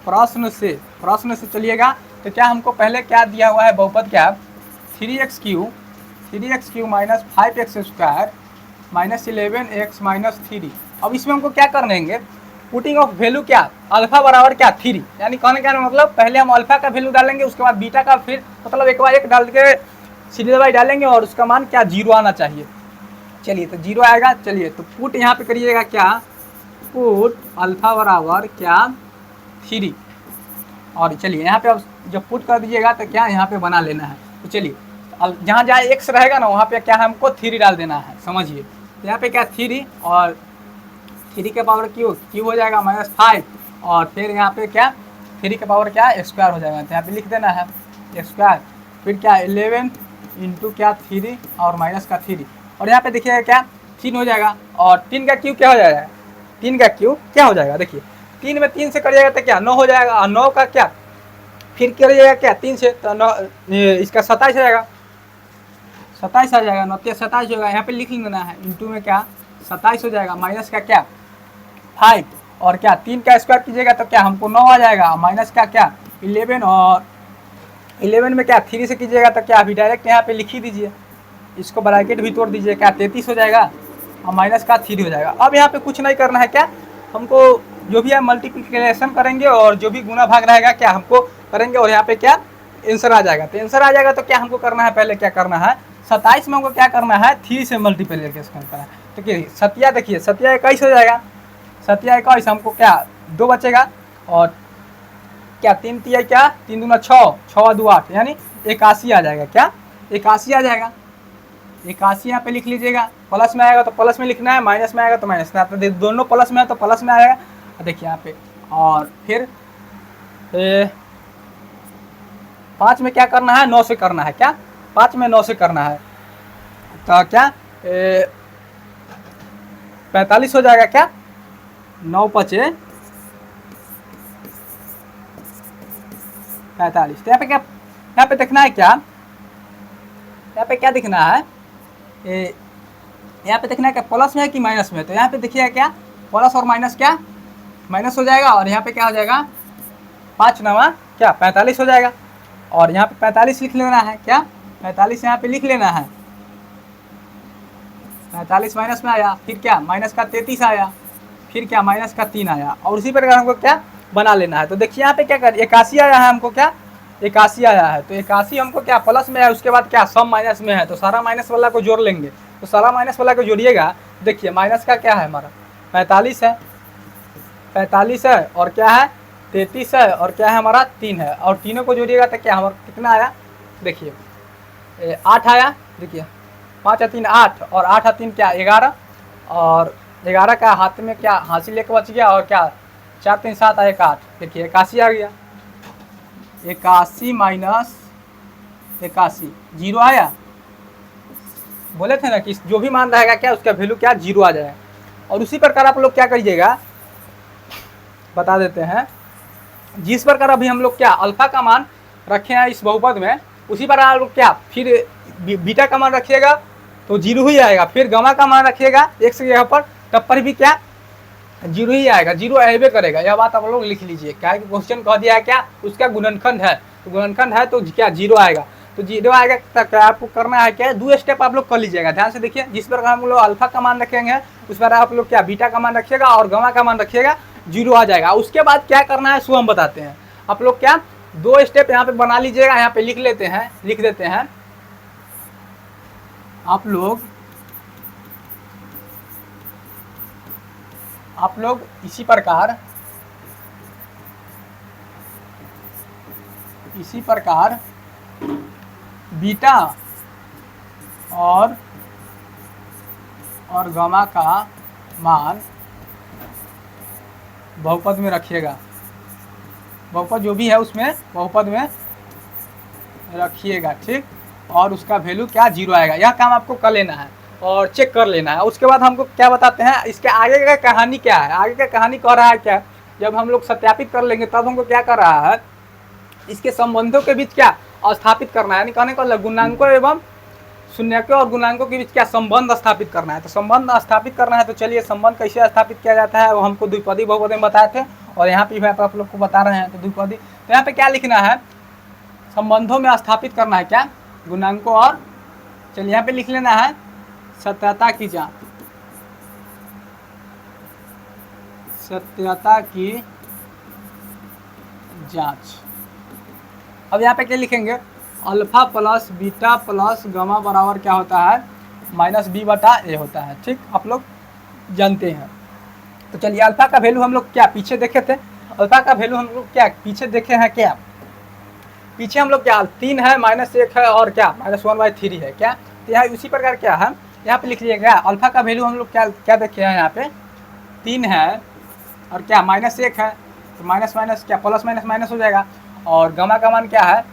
प्रश्न से चलिएगा। तो क्या हमको पहले क्या दिया हुआ है बहुपद क्या 3x³ 3x³ minus 5x² minus 11x minus 3। अब इसमें हमको क्या करने होंगे, पुटिंग ऑफ वैल्यू क्या, अल्फा बराबर क्या 3, यानी कहने का मतलब पहले हम अल्फा का वैल्यू डालेंगे, उसके बाद बीटा का, फिर मतलब एक बार एक डाल के सीधे बाई डालेंगे और उसका मान क्या 0 आना चाहिए। चलिए तो 0 आएगा। चलिए तो पुट यहाँ पे करिएगा क्या, पुट अल्फा बराबर क्या 3। और चलिए यहाँ पे अब जब पुट कर दीजिएगा तो क्या यहाँ पे बना लेना है। तो चलिए जहाँ जहाँ x रहेगा ना वहाँ पे क्या है, हमको 3 डाल देना है, समझिए। तो यहाँ पे क्या 3 और 3 के पावर क्यूब हो जाएगा -5, और फिर यहाँ पे क्या 3 के पावर क्या स्क्वायर हो जाएगा, तो यहाँ पे लिख देना है स्क्वायर, फिर क्या 11 इंटू क्या 3 और माइनस का 3, और यहाँ पे देखिएगा क्या 3 हो जाएगा, और 3 का क्यूब क्या हो जाएगा, 3 का क्यूब क्या हो जाएगा, देखिए 3 में 3 से करिएगा तो क्या 9 हो जाएगा, और 9 का क्या फिर करिएगा क्या 3 से तो 9 इसका 27 आ जाएगा, 27 आ जाएगा, 9 27 होगा, यहाँ पे लिख लेना है, इंटू में क्या 27 हो जाएगा, माइनस का क्या 5, और क्या 3 का स्क्वायर कीजिएगा तो क्या हमको 9 आ जाएगा, माइनस का क्या 11, और 11 में क्या 3 से कीजिएगा तो क्या अभी डायरेक्ट यहाँ पे लिख ही दीजिए, इसको ब्रैकेट भी तोड़ दीजिए, क्या 33 हो जाएगा, और माइनस का 3 हो जाएगा। अब यहाँ पे कुछ नहीं करना है, क्या हमको जो भी है मल्टीप्लिकेशन करेंगे और जो भी गुना भाग रहेगा क्या हमको करेंगे, और यहाँ पे क्या आंसर आ जाएगा। तो आंसर आ जाएगा तो क्या हमको करना है, पहले क्या करना है 27 में हमको क्या करना है 3 से मल्टीप्लिकेशन करना है। तो क्या सतिया, देखिए सतिया 21 हो जाएगा, सतिया 21 हमको क्या 2 बचेगा, और क्या 3 तिया क्या 3 दूना 6, 6 2 8, यानी 81 आ जाएगा, क्या 81 आ जाएगा। 81 यहाँ पे लिख लीजिएगा, प्लस में आएगा तो प्लस में लिखना है, माइनस में आएगा तो माइनस में, तो दोनों प्लस में है तो प्लस में आएगा, देखिए यहाँ पे। और फिर 5 में क्या करना है 9 से करना है, क्या 5 में 9 से करना है, तो क्या 45 हो जाएगा, क्या 9 5 45। तो यहाँ पे क्या, यहाँ पे देखना है क्या, यहाँ पे क्या दिखना है, यहाँ पे देखना है क्या प्लस में है कि माइनस में, तो यहाँ पे देखिए क्या प्लस और माइनस क्या माइनस हो जाएगा, और यहाँ पे क्या हो जाएगा 5 9 क्या 45 हो जाएगा, और यहाँ पे 45 लिख लेना है, क्या 45 यहाँ पे लिख लेना है, 45 माइनस में आया, फिर क्या माइनस का 33 आया, फिर क्या माइनस का 3 आया, और उसी प्रकार हमको क्या बना लेना है। तो देखिए यहाँ पे क्या कर 81 आया है हमको, क्या 81 आया है, तो 81 हमको क्या प्लस में है, उसके बाद क्या सब माइनस में है, तो सारा माइनस वाला को जोड़ लेंगे, तो सारा माइनस वाला को जोड़िएगा, देखिए माइनस का क्या है हमारा 45 है, 45 है, और क्या है 33 है, और क्या है हमारा 3 है, और तीनों को जोड़िएगा तो क्या हमारा कितना आया, देखिए 8 आया, देखिए 5 3 8, और 8 3 क्या 11, और 11 का हाथ में क्या हासिल एक बच गया, और क्या 4 3 7 आया 8, देखिए 81 आ गया, 81 माइनस 81 0 आया, बोले थे ना कि जो भी मान रहेगा क्या उसका वैल्यू क्या 0 आ जाएगा। और उसी प्रकार आप लोग क्या करिएगा बता देते हैं, जिस प्रकार अभी हम लोग क्या अल्फा का मान रखे हैं इस बहुपद में, उसी प्रकार आप लोग क्या फिर बीटा का मान रखिएगा तो 0 ही आएगा, फिर गामा का मान रखिएगा x की जगह पर, तब पर भी क्या 0 ही आएगा, 0 आएबे करेगा, यह बात आप लोग लिख लीजिए, क्या क्वेश्चन कह दिया है क्या उसका गुणनखंड है, तो गुणनखंड है तो क्या 0 आएगा, तो 0 आएगा तब आपको करना है क्या 2 स्टेप आप लोग कर लीजिएगा, ध्यान से देखिए, जिस प्रकार हम लोग अल्फा का मान रखेंगे उस पर आप लोग क्या बीटा का मान रखिएगा और गामा का मान रखिएगा, 0 आ जाएगा। उसके बाद क्या करना है सो हम बताते हैं, आप लोग क्या 2 स्टेप यहाँ पे बना लीजिएगा, यहाँ पे लिख लेते हैं, लिख देते हैं आप लोग इसी प्रकार बीटा और गामा का मान बहुपद में रखिएगा, बहुपद जो भी है उसमें बहुपद में रखिएगा, ठीक, और उसका वैल्यू क्या 0 आएगा, यह काम आपको कर लेना है और चेक कर लेना है। उसके बाद हमको क्या बताते हैं, इसके आगे का कहानी क्या है, आगे का कहानी कह रहा है क्या, जब हम लोग सत्यापित कर लेंगे तब हमको क्या कर रहा है, इसके संबंधों के बीच क्या स्थापित करना है, यानी कहने का गुणांकों एवं शून्यकों और गुणांकों के बीच क्या संबंध स्थापित करना है। तो संबंध स्थापित करना है, तो चलिए संबंध कैसे स्थापित किया जाता है वो हमको द्विपदी बहुपदी में बताए थे, और यहाँ पे आप लोग को बता रहे हैं। तो द्विपदी, तो यहाँ पे क्या लिखना है, संबंधों में स्थापित करना है क्या गुणांकों और चलिए यहाँ पे लिख लेना है सत्यता की जांच, सत्यता की जांच। अब यहाँ पे क्या लिखेंगे, alpha plus beta plus gamma बराबर क्या होता है, माइनस बी बटा ए होता है। ठीक, आप लोग जानते हैं। तो चलिए अल्फा का वैल्यू हम लोग क्या पीछे देखे थे, अल्फा का वैल्यू हम लोग क्या पीछे देखे हैं, क्या पीछे हम लोग क्या 3 है, -1 है और क्या -1/3 है क्या। तो यहाँ उसी प्रकार क्या है, यहाँ पे लिख लीजिएगा अल्फा का वैल्यू हम लोग क्या क्या देखे हैं, यहाँ पे 3 है और क्या -1 है, तो माइनस माइनस क्या प्लस माइनस माइनस हो जाएगा। और गामा का मान क्या है,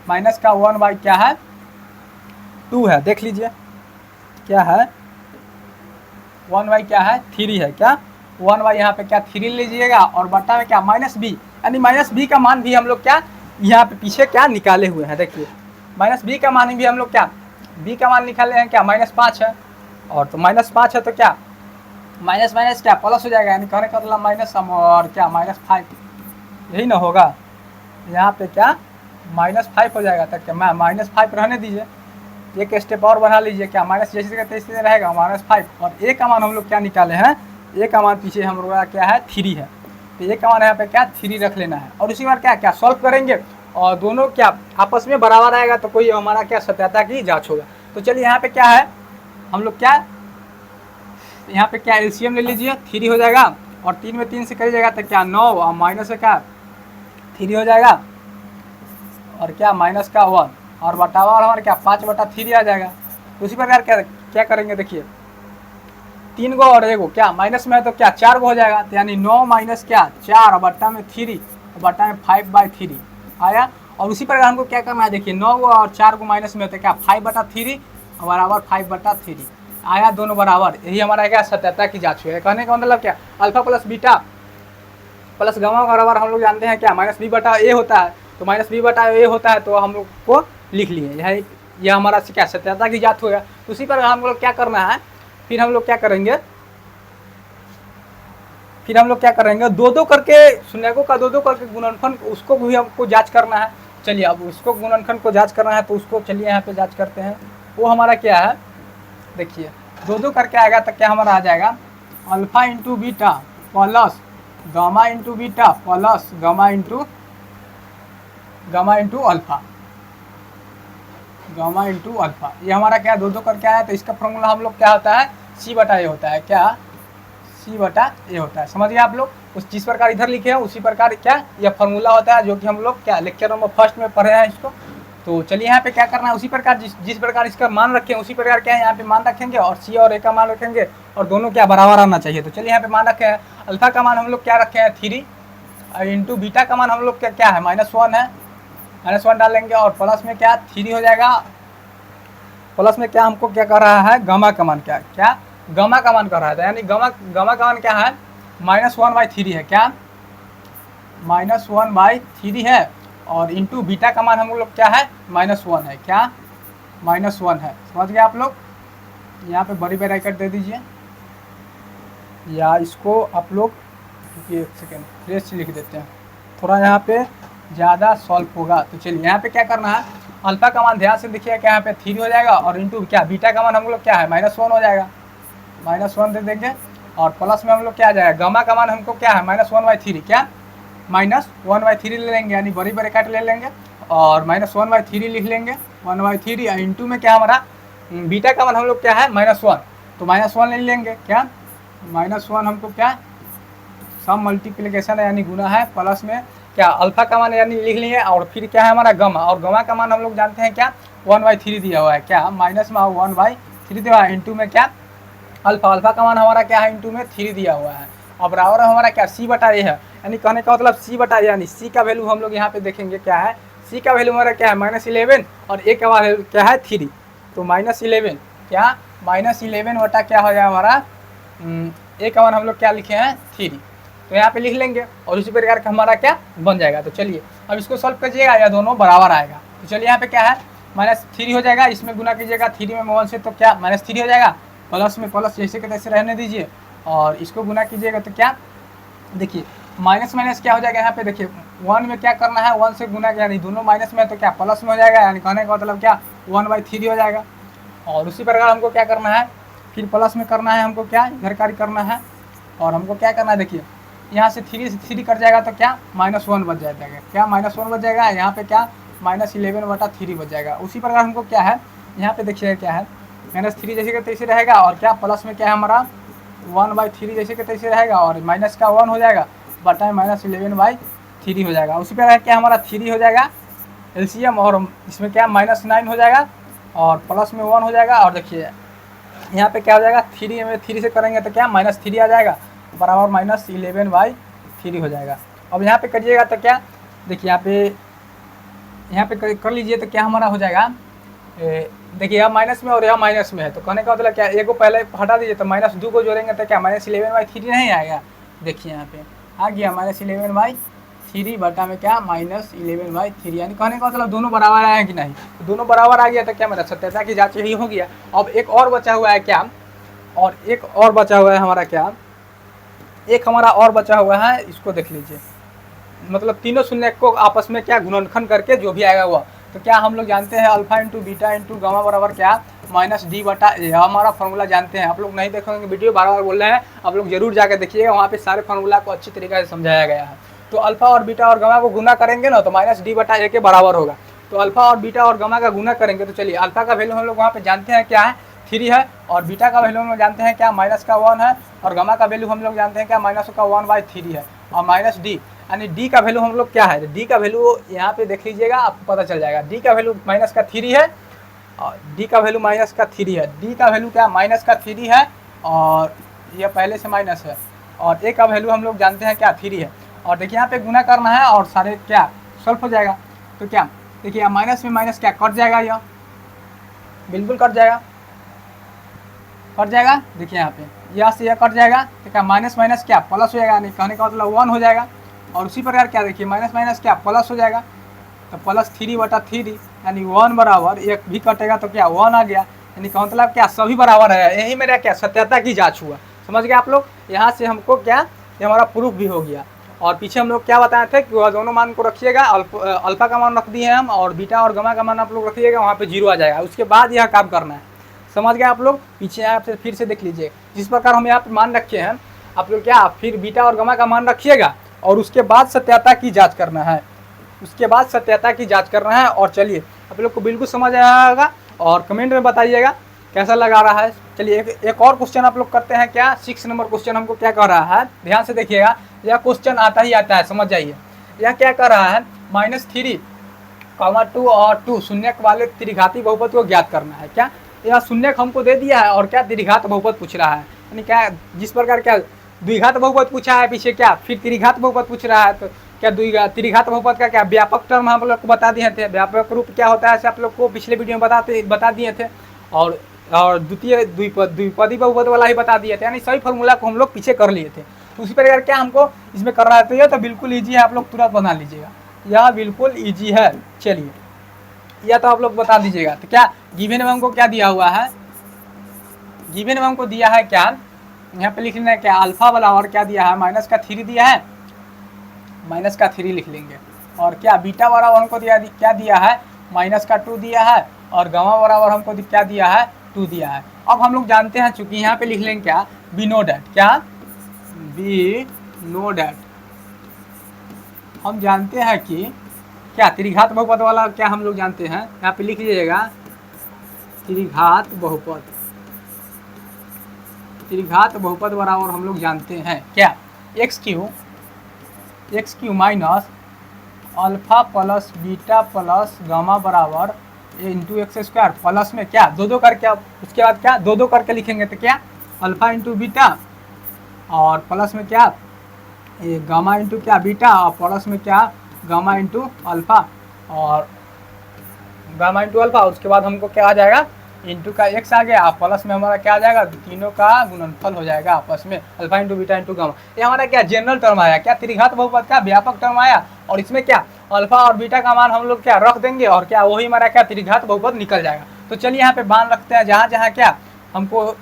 माइनस का 1/2 क्या है 2 है, देख लीजिए क्या है 1/2 क्या है 3 है, क्या 1/2 यहाँ पे क्या 3 लीजिएगा और बटा में क्या -b, यानी -b का मान भी हम लोग क्या यहाँ पे पीछे क्या निकाले हुए हैं। देखिए -b का मान भी हम लोग क्या b का मान निकाले हैं क्या -5 है, और तो -5 है तो क्या माइनस माइनस क्या प्लस हो जाएगा, यानी कहने का मतलब माइनस और क्या -5, यही ना होगा। यहाँ पे क्या -5 हो जाएगा, तक क्या -5 रहने दीजिए, एक स्टेप और बढ़ा लीजिए, क्या माइनस जैसे तैसे रहेगा -5। और ए का मान हम लोग क्या निकाले हैं, ए का मान पीछे हम लोग का क्या है 3 है, तो ए का मान यहाँ पे क्या 3 रख लेना है। और उसी बार क्या क्या सॉल्व करेंगे और दोनों क्या आपस में बराबर आएगा तो कोई हमारा क्या सत्यता की जाँच होगा। तो चलिए यहाँ पे क्या है, हम लोग क्या यहाँ पे क्या एलसीएम ले लीजिए, 3 हो जाएगा और 3 में 3 से करिएगा तो क्या 9 और माइनस से क्या 3 हो जाएगा और क्या माइनस का 1 और बटावा और हमारा क्या 5/3 आ जाएगा। तो उसी प्रकार क्या क्या करेंगे, देखिए 3 गो और 1 गो क्या माइनस में है तो क्या 4 गो हो जाएगा, तो यानी 9 माइनस क्या 4 और बट्टा में 3 और बट्टा में 5/3 आया। और उसी प्रकार हमको क्या करना है, देखिए 9 गो और 4 गो माइनस में होता है क्या 5/3 बराबर 5/3 आया, दोनों बराबर। यही हमारा क्या सत्यता की जांच है। कहने का मतलब क्या alpha plus beta plus gamma बराबर हम लोग जानते हैं क्या -b बटा ए होता है, तो -b बटा ए होता है तो हम लोग को लिख लिए, यह हमारा क्या सत्यता की जांच होगा। तो उसी पर हम लोग क्या करना है, फिर हम लोग क्या करेंगे, दो दो करके शून्यकों का 2-2 करके गुणनफल उसको भी हमको जांच करना है। चलिए अब उसको गुणनफल को जांच करना है तो उसको चलिए यहाँ पे जांच करते हैं। वो हमारा क्या है, देखिए 2-2 करके आएगा तो क्या हमारा आ जाएगा alpha into beta plus gamma into beta plus gamma into alpha, ये हमारा क्या 2-2 करके आया। तो इसका फॉर्मूला हम लोग क्या होता है C/A होता है, क्या C/A होता है। समझिए आप लोग, उस जिस प्रकार इधर लिखे हैं उसी प्रकार क्या यह फॉर्मूला होता है, जो कि हम लोग क्या लेक्चर नंबर 1 में पढ़े हैं इसको। तो चलिए यहाँ पे क्या करना है, उसी प्रकार जिस प्रकार इसका मान रखें उसी प्रकार क्या है यहाँ पे मान रखेंगे और C और A का मान रखेंगे और दोनों क्या बराबर आना चाहिए। तो चलिए यहाँ पे मान रखे हैं अल्फा का मान हम लोग क्या रखे हैं 3 इंटू बीटा का मान हम लोग क्या है -1 है, -1 डालेंगे और प्लस में क्या 3 हो जाएगा, प्लस में क्या हमको क्या कर रहा है गामा का मान क्या गामा का मान कर रहा था, यानी गामा का मान क्या है -1/3 है, क्या -1/3 है और इंटू बीटा का मान हम लोग क्या है -1 है, क्या -1 है। समझ गए आप लोग, यहाँ पे बड़ी ब्रैकेट दे दीजिए या इसको आप लोग एक सेकेंड फ्रेश लिख देते हैं, थोड़ा यहाँ पे ज़्यादा सॉल्व होगा। तो चलिए यहाँ पे क्या करना है, अल्फा का मान ध्यान से देखिए क्या यहाँ पे 3 हो जाएगा और इंटू क्या बीटा का मान हम लोग क्या है -1 हो जाएगा, -1 दे देंगे और प्लस में हम लोग क्या आ जाएगा गामा का मान हमको क्या है -1/3, क्या -1/3 ले लेंगे, यानी बड़ी ब्रैकेट ले लेंगे और -1/3 लिख लेंगे 1/3 इंटू में क्या हमारा बीटा का मान हम लोग क्या है -1, तो -1 ले लेंगे, क्या -1 हमको क्या सम मल्टीप्लिकेशन है यानी गुना है, प्लस में क्या अल्फा का मान यानी लिख लिए और फिर क्या है हमारा गामा, और गामा का मान हम लोग जानते हैं क्या 1/3 दिया हुआ है, क्या माइनस में 1/3 दिया हुआ है, इंटू में क्या अल्फा का मान हमारा क्या है इंटू में 3 दिया हुआ है। अब बराबर हमारा क्या C/A है, यानी कहने का मतलब C/A यानी C का वैल्यू हम लोग यहाँ पे देखेंगे क्या है, C का वैल्यू हमारा क्या है -11 और A का वैल्यू क्या है 3, तो -11 क्या -11 बटा क्या हो जाएगा हमारा A का मान हम लोग क्या लिखे हैं 3, तो यहाँ पे लिख लेंगे और उसी प्रकार का हमारा क्या बन जाएगा। तो चलिए अब इसको सॉल्व कीजिएगा या दोनों बराबर आएगा। तो चलिए यहाँ पे क्या है -3 हो जाएगा, इसमें गुना कीजिएगा 3 में 1 से तो क्या -3 हो जाएगा, प्लस में प्लस जैसे के तैसे रहने दीजिए और इसको गुना कीजिएगा तो क्या देखिए माइनस माइनस क्या हो जाएगा, यहाँ पे देखिए 1 में क्या करना है 1 से गुना, यानी दोनों माइनस में है तो क्या प्लस में हो जाएगा, यानी कहने का मतलब क्या 1/3 हो जाएगा। और उसी प्रकार हमको क्या करना है, फिर प्लस में करना है हमको क्या, इधर कार्य करना है। और हमको क्या करना है, देखिए यहाँ से 3 से 3 कट जाएगा तो क्या -1 बच जाएगा, क्या -1 बच जाएगा, यहाँ पे क्या -11/3 बच जाएगा। उसी प्रकार हमको क्या है, यहाँ पे देखिए क्या है, -3 जैसे कि तैसे रहेगा, और क्या प्लस में क्या है हमारा 1/3 जैसे कि तैसे रहेगा, और माइनस का 1 हो जाएगा बटा -11/3 हो जाएगा। उसी प्रकार क्या हमारा 3 हो जाएगा एलसीएम, और इसमें क्या -9 हो जाएगा, और प्लस में 1 हो जाएगा। और देखिए यहाँ पे क्या हो जाएगा, 3 में 3 से करेंगे तो क्या -3 आ जाएगा, बराबर -11/3 हो जाएगा। अब यहाँ पे करिएगा तो क्या, देखिए यहाँ पे कर लीजिए तो क्या हमारा हो जाएगा, देखिए यह माइनस में और यह माइनस में है, तो कहने का मतलब क्या, एक को पहले हटा दीजिए तो -2 को जोड़ेंगे तो क्या -11/3 नहीं आएगा। देखिए यहाँ पे आ गया -11/3 बटा में क्या -11/3, यानी कहने का मतलब दोनों बराबर आए हैं कि नहीं, तो दोनों बराबर आ गया तो क्या मेरा सत्यता की जांच यही हो गया। अब एक और बचा हुआ है क्या, और एक और बचा हुआ है हमारा क्या, एक हमारा और बचा हुआ है, इसको देख लीजिए, मतलब तीनों शून्य को आपस में क्या गुणनखंड करके जो भी आएगा वह, तो क्या हम लोग जानते हैं alpha into beta into gamma बराबर क्या -d बटा ए, हमारा फॉर्मूला जानते हैं। आप लोग नहीं देखेंगे वीडियो, बार बार बोल रहे हैं, आप लोग जरूर जाकर देखिएगा, वहाँ पे सारे फार्मूला को अच्छी तरीके से समझाया गया है। तो अल्फा और बीटा और गामा को गुना करेंगे ना तो -d बटा ए के बराबर होगा। तो अल्फा और बीटा और गामा का गुना करेंगे तो चलिए, अल्फा का वैल्यू हम लोग वहाँ पे जानते हैं क्या है 3 है, और बीटा का वैल्यू हम लोग जानते हैं क्या -1 है, और गामा का वैल्यू हम लोग जानते हैं क्या -1/3 है, और -d यानी d का वैल्यू हम लोग क्या है, d का वैल्यू यहाँ पे देख लीजिएगा, आपको पता चल जाएगा। d का वैल्यू -3 है, और d का वैल्यू -3 है, d का वैल्यू क्या -3 है, और यह पहले से माइनस है, और a का वैल्यू हम लोग जानते हैं क्या 3 है। और देखिए यहाँ पे गुना करना है और सारे क्या सॉल्व हो जाएगा। तो क्या देखिए माइनस में माइनस क्या कट जाएगा, यह बिल्कुल कट जाएगा, कट जाएगा। देखिए यहाँ पे यह से यह कट जाएगा तो क्या माइनस माइनस क्या प्लस हो जाएगा, नहीं कहने का मतलब 1 हो जाएगा। और उसी प्रकार क्या देखिए माइनस माइनस क्या प्लस हो जाएगा, तो +3/3 यानी 1 बराबर, एक भी कटेगा तो क्या 1 आ गया, यानी का मतलब क्या सभी बराबर है। यही मेरा क्या सत्यता की जांच हुआ, समझ गए आप लोग। यहाँ से हमको क्या ये हमारा प्रूफ भी हो गया। और पीछे हम लोग क्या बताए थे कि वह दोनों मान को रखिएगा, अल्फा का मान रख दिए हैं हम, और बीटा और गामा का मान आप लोग रखिएगा, वहाँ पे 0 आ जाएगा। उसके बाद यह काम करना है, समझ गए आप लोग। पीछे आप फिर से देख लीजिए, जिस प्रकार हम यहाँ पे मान रखे हैं आप लोग क्या फिर बीटा और गामा का मान रखिएगा, और उसके बाद सत्यता की जांच करना है, उसके बाद सत्यता की जांच करना है। और चलिए आप लोग को बिल्कुल समझ आया होगा, और कमेंट में बताइएगा कैसा लगा रहा है। चलिए एक और क्वेश्चन आप लोग करते हैं क्या, 6 नंबर क्वेश्चन हमको क्या कह रहा है, ध्यान से देखिएगा, यह क्वेश्चन आता ही आता है, समझ जाइए। यह क्या कह रहा है, -3, 2 और 2 शून्यक वाले त्रिघाती बहुपद को ज्ञात करना है। क्या यह शून्यक हमको दे दिया है, और क्या त्रिघात बहुपद पूछ रहा है, यानी क्या जिस प्रकार क्या द्विघात बहुपद पूछा है पीछे, क्या फिर त्रिघात बहुपद पूछ रहा है, तो क्या त्रिघात बहुपद का क्या व्यापक टर्म हम लोग को बता दिए थे, व्यापक रूप क्या होता है ऐसे आप लोग को पिछले वीडियो में बता दिए थे, और द्वितीय द्विपदी बहुपद वाला ही बता दिए थे, यानी सभी फॉर्मूला को हम लोग पीछे कर लिए थे। तो उसी प्रकार क्या हमको इसमें करना है, तो यह तो बिल्कुल ईजी है, आप लोग तुरंत बना लीजिएगा, यह बिल्कुल ईजी है। चलिए यह तो आप लोग बता दीजिएगा। तो क्या गिवन में हमको क्या दिया हुआ है, गिवन में हमको दिया है क्या, यहाँ पे लिख लेना है क्या अल्फा वाला, और क्या दिया है -3 दिया है, -3 लिख लेंगे। और क्या बीटा बराबर हमको क्या दिया है -2 दिया है, और गामा बराबर हमको क्या दिया है 2 दिया है। अब हम लोग जानते हैं, चूंकि यहाँ पे लिख लेंगे क्या बी नो डैट, क्या बी नो डैट, हम जानते हैं कि क्या त्रिघात बहुपद वाला क्या हम लोग जानते हैं, यहाँ पे लिख लीजिएगा त्रिघात बहुपद, त्रिघात बहुपद बराबर हम लोग जानते हैं क्या x³ minus alpha plus beta plus gamma बराबर x² प्लस में क्या 2 करके, उसके बाद क्या 2 करके लिखेंगे तो क्या अल्फा इंटू बीटा, और प्लस में क्या ये गामा इंटू क्या बीटा, और प्लस में क्या गामा इंटू अल्फा, और गामा इंटू अल्फा। उसके बाद हमको क्या आ जाएगा इंटू का x आ गया, प्लस में हमारा क्या आ जाएगा तीनों का गुणनफल हो जाएगा आपस में, alpha into beta into gamma. ये हमारा क्या जनरल टर्म आया, क्या त्रिघात बहुपद का व्यापक टर्म आया, और इसमें क्या अल्फा और बीटा का मान हम लोग क्या रख देंगे, और क्या वही हमारा क्या त्रिघात बहुपद निकल जाएगा। तो चलिए यहाँ पे मान रखते हैं, जहाँ जहाँ क्या हमको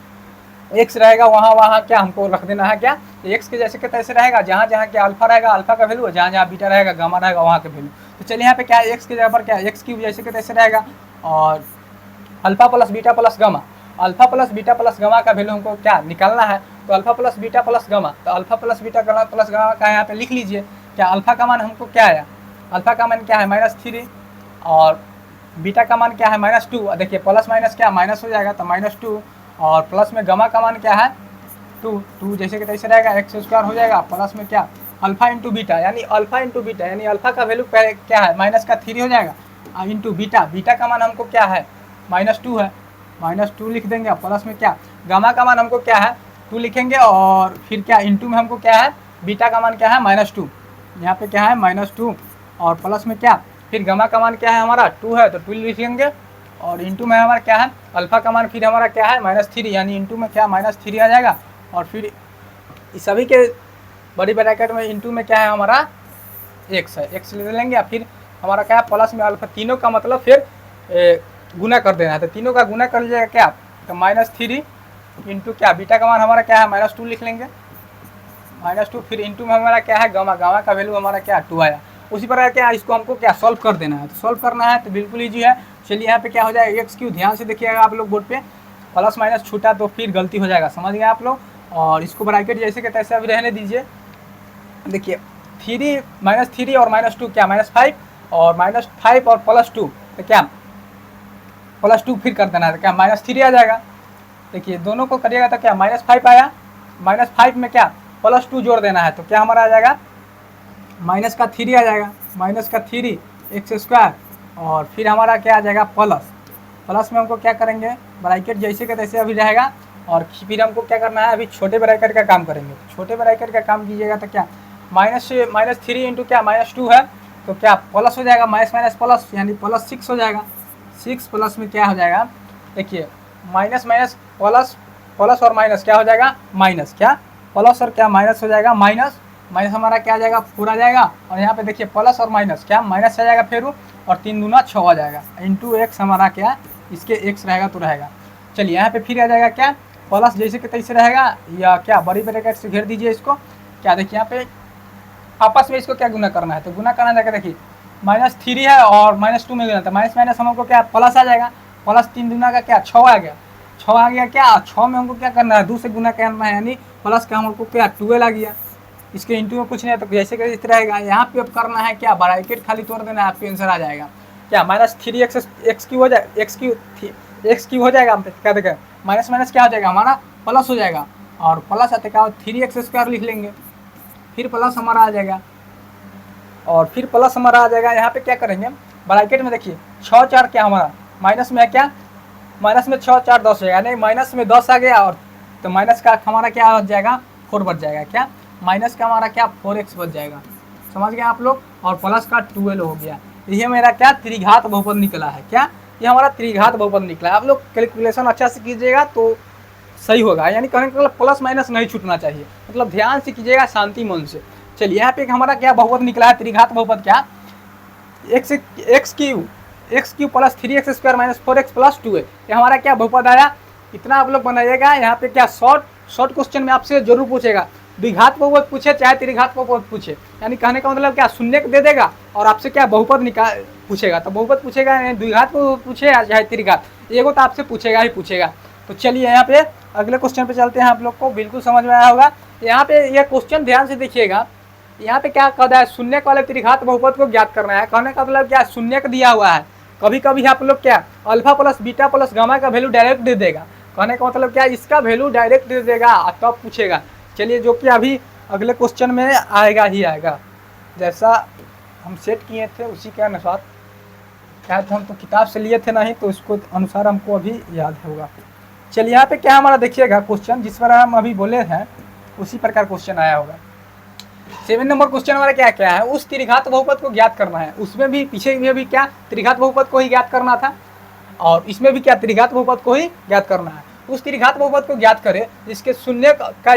x रहेगा वहाँ क्या हमको रख देना है, क्या x के जैसे के तैसे रहेगा, जहाँ जहाँ क्या अल्फा रहेगा अल्फा का वैल्यू, जहाँ जहाँ बीटा रहेगा गामा रहेगा वहाँ का वैल्यू। तो चलिए यहाँ पे क्या x के जगह पर क्या x³ जैसे के तैसे रहेगा, और alpha plus beta plus gamma, alpha plus beta plus gamma का वैल्यू हमको क्या निकालना है। तो alpha plus beta plus gamma, तो alpha plus beta plus gamma का यहाँ पे लिख लीजिए। क्या अल्फा का मान हमको क्या आया, अल्फा का मान क्या है -3 और बीटा का मान क्या है -2। देखिए प्लस माइनस क्या माइनस हो जाएगा तो -2 और प्लस में गामा का मान क्या है 2 जैसे कि तैसे रहेगा x² हो जाएगा प्लस में क्या अल्फा इंटू बीटा यानी अल्फा इंटू बीटा यानी अल्फा का वैल्यू क्या है -3 हो जाएगा इंटू बीटा, बीटा का मान हमको क्या है -2 है, -2 लिख देंगे। प्लस में क्या गामा का मान हमको क्या है 2 लिखेंगे और फिर क्या इंटू में हमको क्या है बीटा का मान क्या है -2, यहाँ पे क्या है -2 और प्लस में क्या फिर गामा का मान क्या है हमारा 2 है तो 2 लिखेंगे और इंटू में हमारा क्या है अल्फा का मान फिर हमारा क्या है -3 यानी इंटू में क्या -3 आ जाएगा और फिर इस सभी के बड़ी ब्रैकेट में इंटू में क्या है हमारा x है, x ले लेंगे या फिर हमारा क्या है प्लस में अल्फा, तीनों का मतलब फिर गुना कर देना है तो तीनों का गुना कर लीजिएगा क्या तो -3 इंटू क्या बीटा का मान हमारा क्या है -2 लिख लेंगे -2 फिर इंटू में हमारा क्या है गामा, गामा का वैल्यू हमारा क्या 2 आया। उसी प्रकार क्या इसको हमको क्या सॉल्व कर देना है, तो सॉल्व करना है तो बिल्कुल ईजी है। चलिए यहाँ पे क्या हो जाएगा x3, ध्यान से देखिएगा आप लोग बोर्ड पे प्लस माइनस छूटा तो फिर गलती हो जाएगा, समझ गए आप लोग। और इसको ब्रैकेट जैसे कि तैसे अभी रहने दीजिए। देखिए 3 और -2 क्या -5 और -5 और +2 तो क्या +2 फिर कर देना है तो क्या -3 आ जाएगा। देखिए दोनों को करिएगा तो क्या -5 आया, -5 में क्या +2 जोड़ देना है तो क्या हमारा आ जाएगा -3 आ जाएगा, -3 x² और फिर हमारा क्या आ जाएगा प्लस में हमको क्या करेंगे ब्रैकेट जैसे कि तैसे अभी रहेगा और फिर हमको क्या करना है अभी छोटे ब्रैकेट का काम करेंगे। छोटे ब्रैकेट का काम कीजिएगा तो क्या -3 इंटू क्या -2 है तो क्या प्लस हो जाएगा माइनस प्लस यानी +6 हो जाएगा। 6 प्लस में क्या हो जाएगा देखिए माइनस प्लस और माइनस क्या हो जाएगा माइनस, क्या प्लस और क्या माइनस हो जाएगा माइनस हमारा क्या आ जाएगा 4 आ जाएगा और यहाँ पे देखिए प्लस और माइनस क्या माइनस आ जाएगा फिर और 3 दूना 6 आ जाएगा इंटू x हमारा क्या इसके x रहेगा तो रहेगा। चलिए यहाँ पे फिर आ जाएगा क्या प्लस जैसे कि तैसे रहेगा या क्या बड़ी ब्रैकेट से घेर दीजिए इसको। क्या देखिए यहाँ पे आपस में इसको क्या गुना करना है तो गुना करना जाएगा देखिए -3 है और -2 में गुना था माइनस हमको क्या प्लस आ जाएगा, प्लस 3 दूना का क्या 6 आ गया, 6 आ गया क्या 6 में हमको क्या करना है 2 से गुना करना है यानी प्लस का हमको क्या 12 आ गया। इसके इंटू में कुछ नहीं है तो जैसे कि इस रहेगा। यहाँ पे अब करना है क्या ब्रैकेट खाली तोड़ देना है आपके आंसर आ जाएगा क्या -3x हो जाएगा x क्यू हो जाएगा। क्या देखें माइनस क्या हो जाएगा हमारा प्लस हो जाएगा और प्लस आते क्या 3x² लिख लेंगे फिर प्लस हमारा आ जाएगा और फिर प्लस हमारा आ जाएगा। यहाँ पे क्या करेंगे ब्रैकेट में देखिए 6 4 क्या हमारा माइनस में है क्या माइनस में 6 4 10 हो जाएगा नहीं माइनस में 10 आ गया और तो माइनस का हमारा क्या हो जाएगा 4 बच जाएगा क्या माइनस का हमारा क्या 4x बच जाएगा, समझ गए आप लोग। और प्लस का 12 हो गया। ये मेरा क्या त्रिघात बहुपद निकला है, क्या ये हमारा त्रिघात बहुपद निकला है। आप लोग कैलकुलेशन अच्छा से कीजिएगा तो सही होगा, यानी कहने का मतलब प्लस माइनस नहीं छूटना चाहिए, मतलब ध्यान से कीजिएगा शांति मन से। चलिए यहाँ पे हमारा क्या बहुपद निकला है त्रिघात बहुपद क्या x Q plus 3x² minus 4x plus 2 है, ये हमारा क्या बहुपद आया। इतना आप लोग बनाइएगा। यहाँ पे क्या शॉर्ट क्वेश्चन में आपसे जरूर पूछेगा द्विघात बहुपद पूछे चाहे त्रिघात बहुपद पूछे, यानी कहने का मतलब क्या शून्य दे देगा और आपसे क्या बहुपद निकाल पूछेगा तो बहुपद पूछेगा, द्विघात बहुपद पूछे चाहे त्रिघात एगो तो आपसे पूछेगा ही पूछेगा। तो चलिए यहाँ पे अगले क्वेश्चन पे चलते हैं। आप लोग को बिल्कुल समझ में आया होगा। यहाँ पे यह क्वेश्चन ध्यान से देखिएगा। यहाँ पे क्या कहा है शून्य वाले त्रिघात बहुपद को ज्ञात करना है। कहने का मतलब क्या शून्य दिया हुआ है। कभी कभी आप लोग क्या alpha plus beta plus gamma का वैल्यू डायरेक्ट दे देगा। कहने का मतलब क्या इसका वैल्यू डायरेक्ट दे देगा तब पूछेगा। चलिए जो कि अभी अगले क्वेश्चन में आएगा ही आएगा, जैसा हम सेट किए थे उसी के अनुसार। क्या हम तो किताब से लिए थे नहीं तो उसको अनुसार हमको अभी याद होगा। चलिए यहाँ पे क्या हमारा देखिएगा क्वेश्चन जिस पर हम अभी बोले हैं उसी प्रकार क्वेश्चन आया होगा। 7 नंबर क्वेश्चन हमारा क्या क्या है उस त्रिघात बहुपद को ज्ञात करना है। उसमें भी पीछे में भी क्या त्रिघात बहुपद को ही ज्ञात करना था और इसमें भी क्या त्रिघात बहुपद को ही ज्ञात करना है। उस त्रिघात बहुपद को ज्ञात करें जिसके शून्य का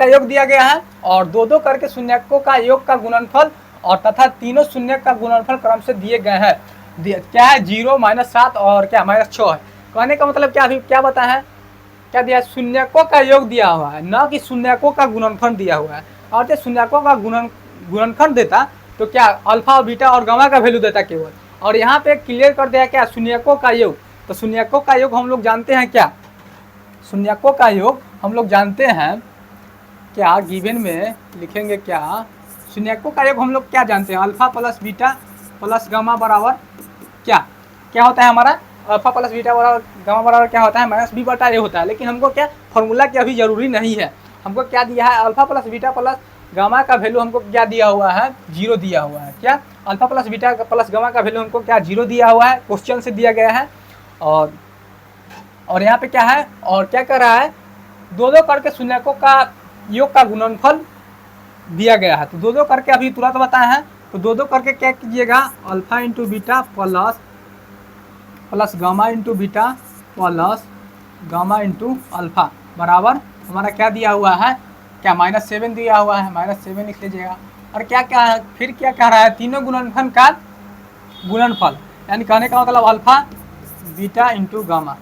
योग दिया गया है और 2 करके शून्यकों का योग का गुणनफल और तथा तीनों शून्य का गुणनफल क्रम से दिए गए हैं। क्या है 0 -7 और क्या -6 है। कहने का मतलब क्या अभी क्या बताया है क्या दिया है शून्यकों का योग दिया हुआ है, न कि शून्यकों का गुणनफल दिया हुआ है। और जब शून्यकों का गुणनफल देता तो क्या अल्फा और बीटा और गामा का वैल्यू देता केवल, और यहाँ पे क्लियर कर दिया क्या, शून्यकों का योग। तो शून्यकों का योग हम लोग जानते हैं क्या, शून्यकों का योग हम लोग जानते हैं क्या, गिवन में लिखेंगे क्या, शून्यकों का योग हम लोग क्या जानते हैं, alpha plus beta plus gamma बराबर क्या क्या होता है हमारा, अल्फा प्लस बीटा बराबर गामा बराबर क्या होता है, माइनस बी बटा ए होता है। लेकिन हमको क्या फॉर्मूला की अभी जरूरी नहीं है, हमको क्या दिया है, alpha plus beta plus gamma का वैल्यू हमको क्या दिया हुआ है, 0 दिया हुआ है। क्या alpha plus beta plus gamma का वैल्यू हमको क्या 0 दिया हुआ है, क्वेश्चन से दिया गया है। और यहाँ पे क्या है, और क्या कर रहा है, दो दो करके शून्यकों का योग का गुणनफल दिया गया है। तो दो दो करके अभी तुरंत बताए हैं, तो दो दो करके क्या कीजिएगा, alpha into beta plus gamma into beta plus gamma into alpha बराबर हमारा क्या दिया हुआ है, क्या -7 दिया हुआ है, -7 लिख लीजिएगा। और क्या क्या है, फिर क्या कह रहा है, तीनों गुणनफल का गुणनफल, यानी कहने का मतलब अल्फा बीटा इंटू गामा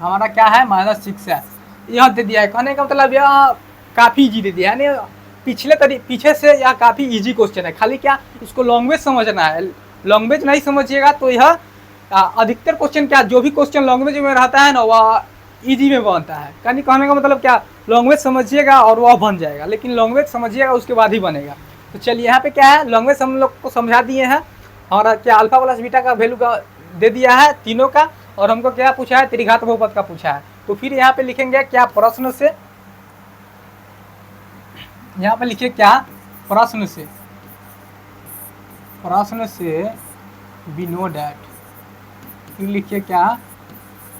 हमारा क्या है, -6 है, यह दे दिया है। कहने का मतलब यह काफ़ी ईजी दे दिया है, यानी पीछे से यह काफ़ी इजी क्वेश्चन है। खाली क्या इसको लैंग्वेज समझना है, लैंग्वेज नहीं समझिएगा तो यह अधिकतर क्वेश्चन क्या, जो भी क्वेश्चन लैंग्वेज में रहता है ना वह इजी में बनता है। यानी कहने का मतलब क्या, लैंग्वेज समझिएगा और वह बन जाएगा, लेकिन लैंग्वेज समझिएगा उसके बाद ही बनेगा। तो चलिए यहाँ पे क्या है, लैंग्वेज हम लोग को समझा दिए हैं, और क्या अल्फा प्लस बीटा का वैल्यू का दे दिया है तीनों का, और हमको क्या पूछा है, त्रिघात बहुपद का पूछा है। तो फिर यहाँ पे लिखेंगे क्या, प्रश्न से, यहाँ पे लिखिए क्या, प्रश्न से वी नो डैट, फिर लिखिए क्या,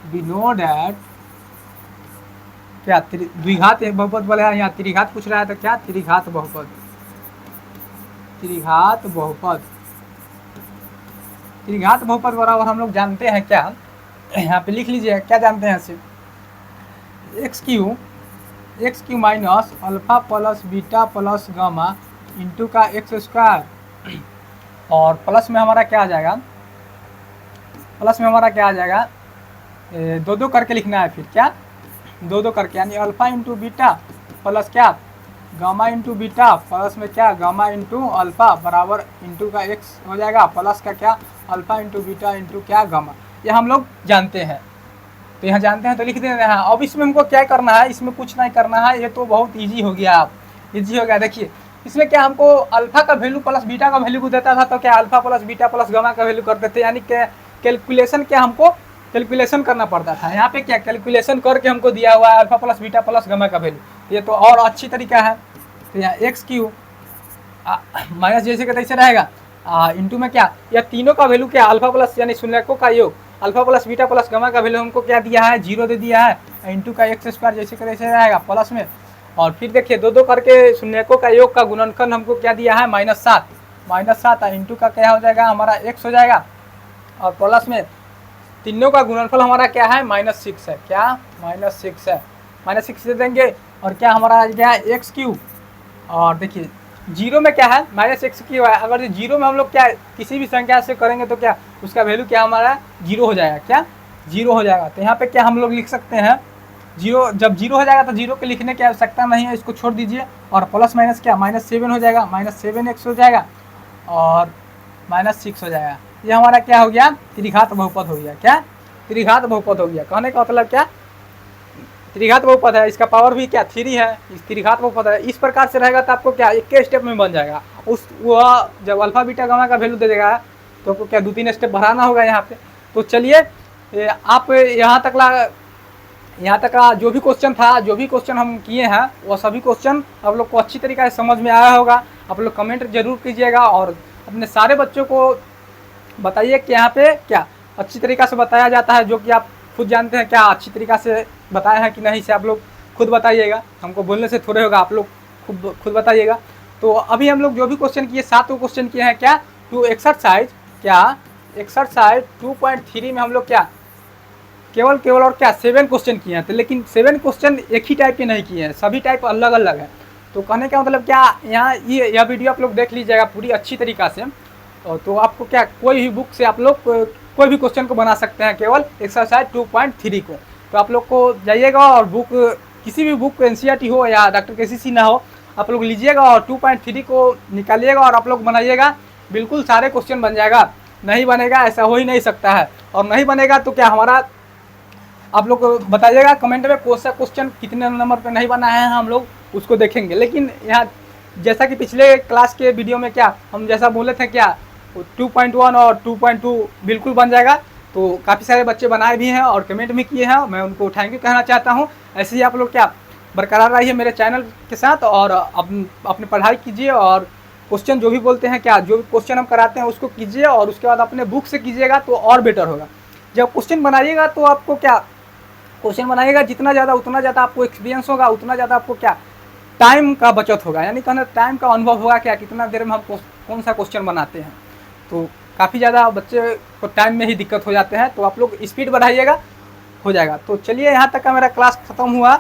वी नो डैट क्या द्विघात बहुपद बोले हैं, यहाँ त्रिघात पूछ रहा है, तो क्या त्रिघात बहुपद, त्रिघात बहुपद बराबर हम लोग जानते हैं क्या, यहाँ पे लिख लीजिए क्या जानते हैं, सिर्फ x Q minus alpha plus beta plus gamma into का एक्स स्क्वायर, और प्लस में हमारा क्या आ जाएगा, दो दो करके लिखना है, फिर क्या दो दो करके, यानी अल्फा इंटू बीटा प्लस क्या गामा इंटू बीटा प्लस में क्या गामा इंटू अल्फा बराबर इंटू का एक्स हो जाएगा, प्लस का क्या अल्फा इंटू बीटा इंटू क्या गामा, ये हम लोग जानते हैं। तो यहाँ जानते हैं तो लिख देते हैं। अब इसमें हमको क्या करना है, इसमें कुछ नहीं करना है, ये तो बहुत ईजी हो गया, आप ईजी हो गया। देखिए इसमें क्या हमको अल्फा का वैल्यू प्लस बीटा का वैल्यू को देता था, तो क्या alpha plus beta plus gamma का वैल्यू कर देते, यानी कैलकुलेशन क्या हमको कैलकुलेशन करना पड़ता था। यहाँ पे क्या कैलकुलेशन करके हमको दिया हुआ है alpha plus beta plus gamma का वैल्यू, ये तो और अच्छी तरीका है। तो यहाँ एक्स क्यू माइनस जैसे का तैसे रहेगा, इंटू में क्या, या तीनों का वैल्यू क्या अल्फा प्लस यानी शून्यकों का योग, alpha plus beta plus gamma का वैल्यू हमको क्या दिया है, 0 दे दिया है, इंटू का एक्स स्क्वायर जैसे का तैसे रहेगा प्लस में, और फिर देखिए दो दो करके शून्यकों का योग का गुणनफल हमको क्या दिया है, -7 इंटू का क्या हो जाएगा हमारा x हो जाएगा, और प्लस में तीनों का गुणनफल हमारा क्या है, -6 है, क्या -6 है, -6 दे देंगे, और क्या हमारा क्या है एक्स क्यू, और देखिए 0 में क्या है -x क्यू है, अगर 0 में हम लोग क्या किसी भी संख्या से करेंगे तो क्या उसका वैल्यू क्या हमारा 0 हो जाएगा, क्या 0 हो जाएगा। तो यहाँ पे क्या हम लोग लिख सकते हैं 0, जब 0 हो जाएगा तो 0 के लिखने की आवश्यकता नहीं है, इसको छोड़ दीजिए, और प्लस माइनस क्या -7 हो जाएगा, -7x हो जाएगा, और -6 हो जाएगा। ये हमारा क्या हो गया, त्रिघात बहुपद हो गया, क्या त्रिघात बहुपद हो गया। कहने का मतलब क्या, त्रिघात बहुपद है, इसका पावर भी क्या 3 है, इस त्रिघात बहुपद है। इस प्रकार से रहेगा तो आपको क्या एक के स्टेप में बन जाएगा, वह जब अल्फा बीटा गामा का वैल्यू दे देगा तो आपको क्या 2-3 स्टेप बढ़ाना होगा यहाँ पे। तो चलिए आप यहाँ तक का जो भी क्वेश्चन हम किए हैं वह सभी क्वेश्चन आप लोग को अच्छी तरीके से समझ में आया होगा। आप लोग कमेंट जरूर कीजिएगा, और अपने सारे बच्चों को बताइए कि यहाँ पे क्या अच्छी तरीक़ा से बताया जाता है, जो कि आप खुद जानते हैं क्या अच्छी तरीक़ा से बताया है कि नहीं, से आप लोग खुद बताइएगा, हमको बोलने से थोड़े होगा, आप लोग खुद बताइएगा। तो अभी हम लोग जो भी क्वेश्चन किए 7 क्वेश्चन किए हैं, क्या टू एक्सरसाइज 2.3 में हम लोग क्या केवल और क्या 7 क्वेश्चन किए हैं। तो लेकिन 7 क्वेश्चन एक ही टाइप के नहीं किए हैं, सभी टाइप अलग अलग है। तो कहने का मतलब क्या, यहाँ यह वीडियो आप लोग देख लीजिएगा पूरी अच्छी तरीक़ा से, तो आपको क्या कोई भी बुक से आप लोग कोई भी क्वेश्चन को बना सकते हैं, केवल एक्सरसाइज 2.3 को। तो आप लोग को जाइएगा और बुक किसी भी बुक NCERT हो या डॉक्टर KCC ना हो, आप लोग लीजिएगा और 2.3 को निकालिएगा और आप लोग बनाइएगा, बिल्कुल सारे क्वेश्चन बन जाएगा। नहीं बनेगा, ऐसा हो ही नहीं सकता है। और नहीं बनेगा तो क्या हमारा, आप लोग बताइएगा कमेंट में कौन सा क्वेश्चन कितने नंबर पे नहीं बना है, हम लोग उसको देखेंगे। लेकिन यहाँ जैसा कि पिछले क्लास के वीडियो में क्या हम जैसा बोले थे, क्या 2.1 और 2.2 बिल्कुल बन जाएगा। तो काफ़ी सारे बच्चे बनाए भी हैं और कमेंट भी किए हैं, मैं उनको थैंक यू कहना चाहता हूँ। ऐसे ही आप लोग क्या बरकरार रहिए मेरे चैनल के साथ और अपनी पढ़ाई कीजिए और क्वेश्चन जो भी बोलते हैं, क्या जो भी क्वेश्चन हम कराते हैं उसको कीजिए और उसके बाद अपने बुक से कीजिएगा तो और बेटर होगा। जब क्वेश्चन बनाइएगा तो आपको क्या क्वेश्चन बनाइएगा जितना ज़्यादा उतना ज़्यादा आपको एक्सपीरियंस होगा, उतना ज़्यादा आपको क्या टाइम का बचत होगा, यानी कहना टाइम का अनुभव होगा, क्या कितना देर में हम कौन सा क्वेश्चन बनाते हैं। तो काफ़ी ज़्यादा बच्चे को टाइम में ही दिक्कत हो जाते हैं, तो आप लोग स्पीड बढ़ाइएगा, हो जाएगा। तो चलिए यहाँ तक का मेरा क्लास ख़त्म हुआ,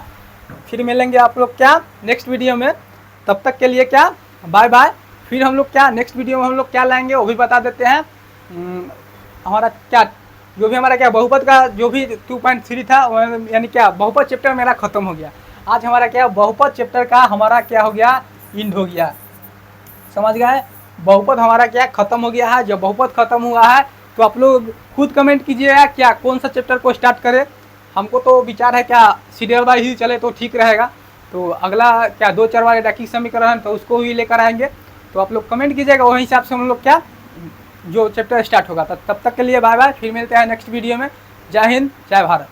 फिर मिलेंगे आप लोग क्या नेक्स्ट वीडियो में। तब तक के लिए क्या बाय बाय। फिर हम लोग क्या नेक्स्ट वीडियो में हम लोग क्या लाएंगे वो भी बता देते हैं। हमारा क्या जो भी हमारा क्या बहुपद का जो भी 2.3 था, यानी क्या बहुपद चैप्टर मेरा ख़त्म हो गया। आज हमारा क्या बहुपद चैप्टर का हमारा क्या हो गया, इंड हो गया, समझ गए। बहुपद हमारा क्या ख़त्म हो गया है। जब बहुपद ख़त्म हुआ है तो आप लोग खुद कमेंट कीजिएगा क्या कौन सा चैप्टर को स्टार्ट करें। हमको तो विचार है क्या सीरियल वाइज ही चले तो ठीक रहेगा। तो अगला क्या 2 चर वाले रैखिक समीकरण तो उसको ही लेकर आएंगे। तो आप लोग कमेंट कीजिएगा, वही हिसाब से हम लोग क्या जो चैप्टर स्टार्ट होगा। तब तक के लिए बाय बाय, फिर मिलते हैं नेक्स्ट वीडियो में। जय हिंद, जय भारत।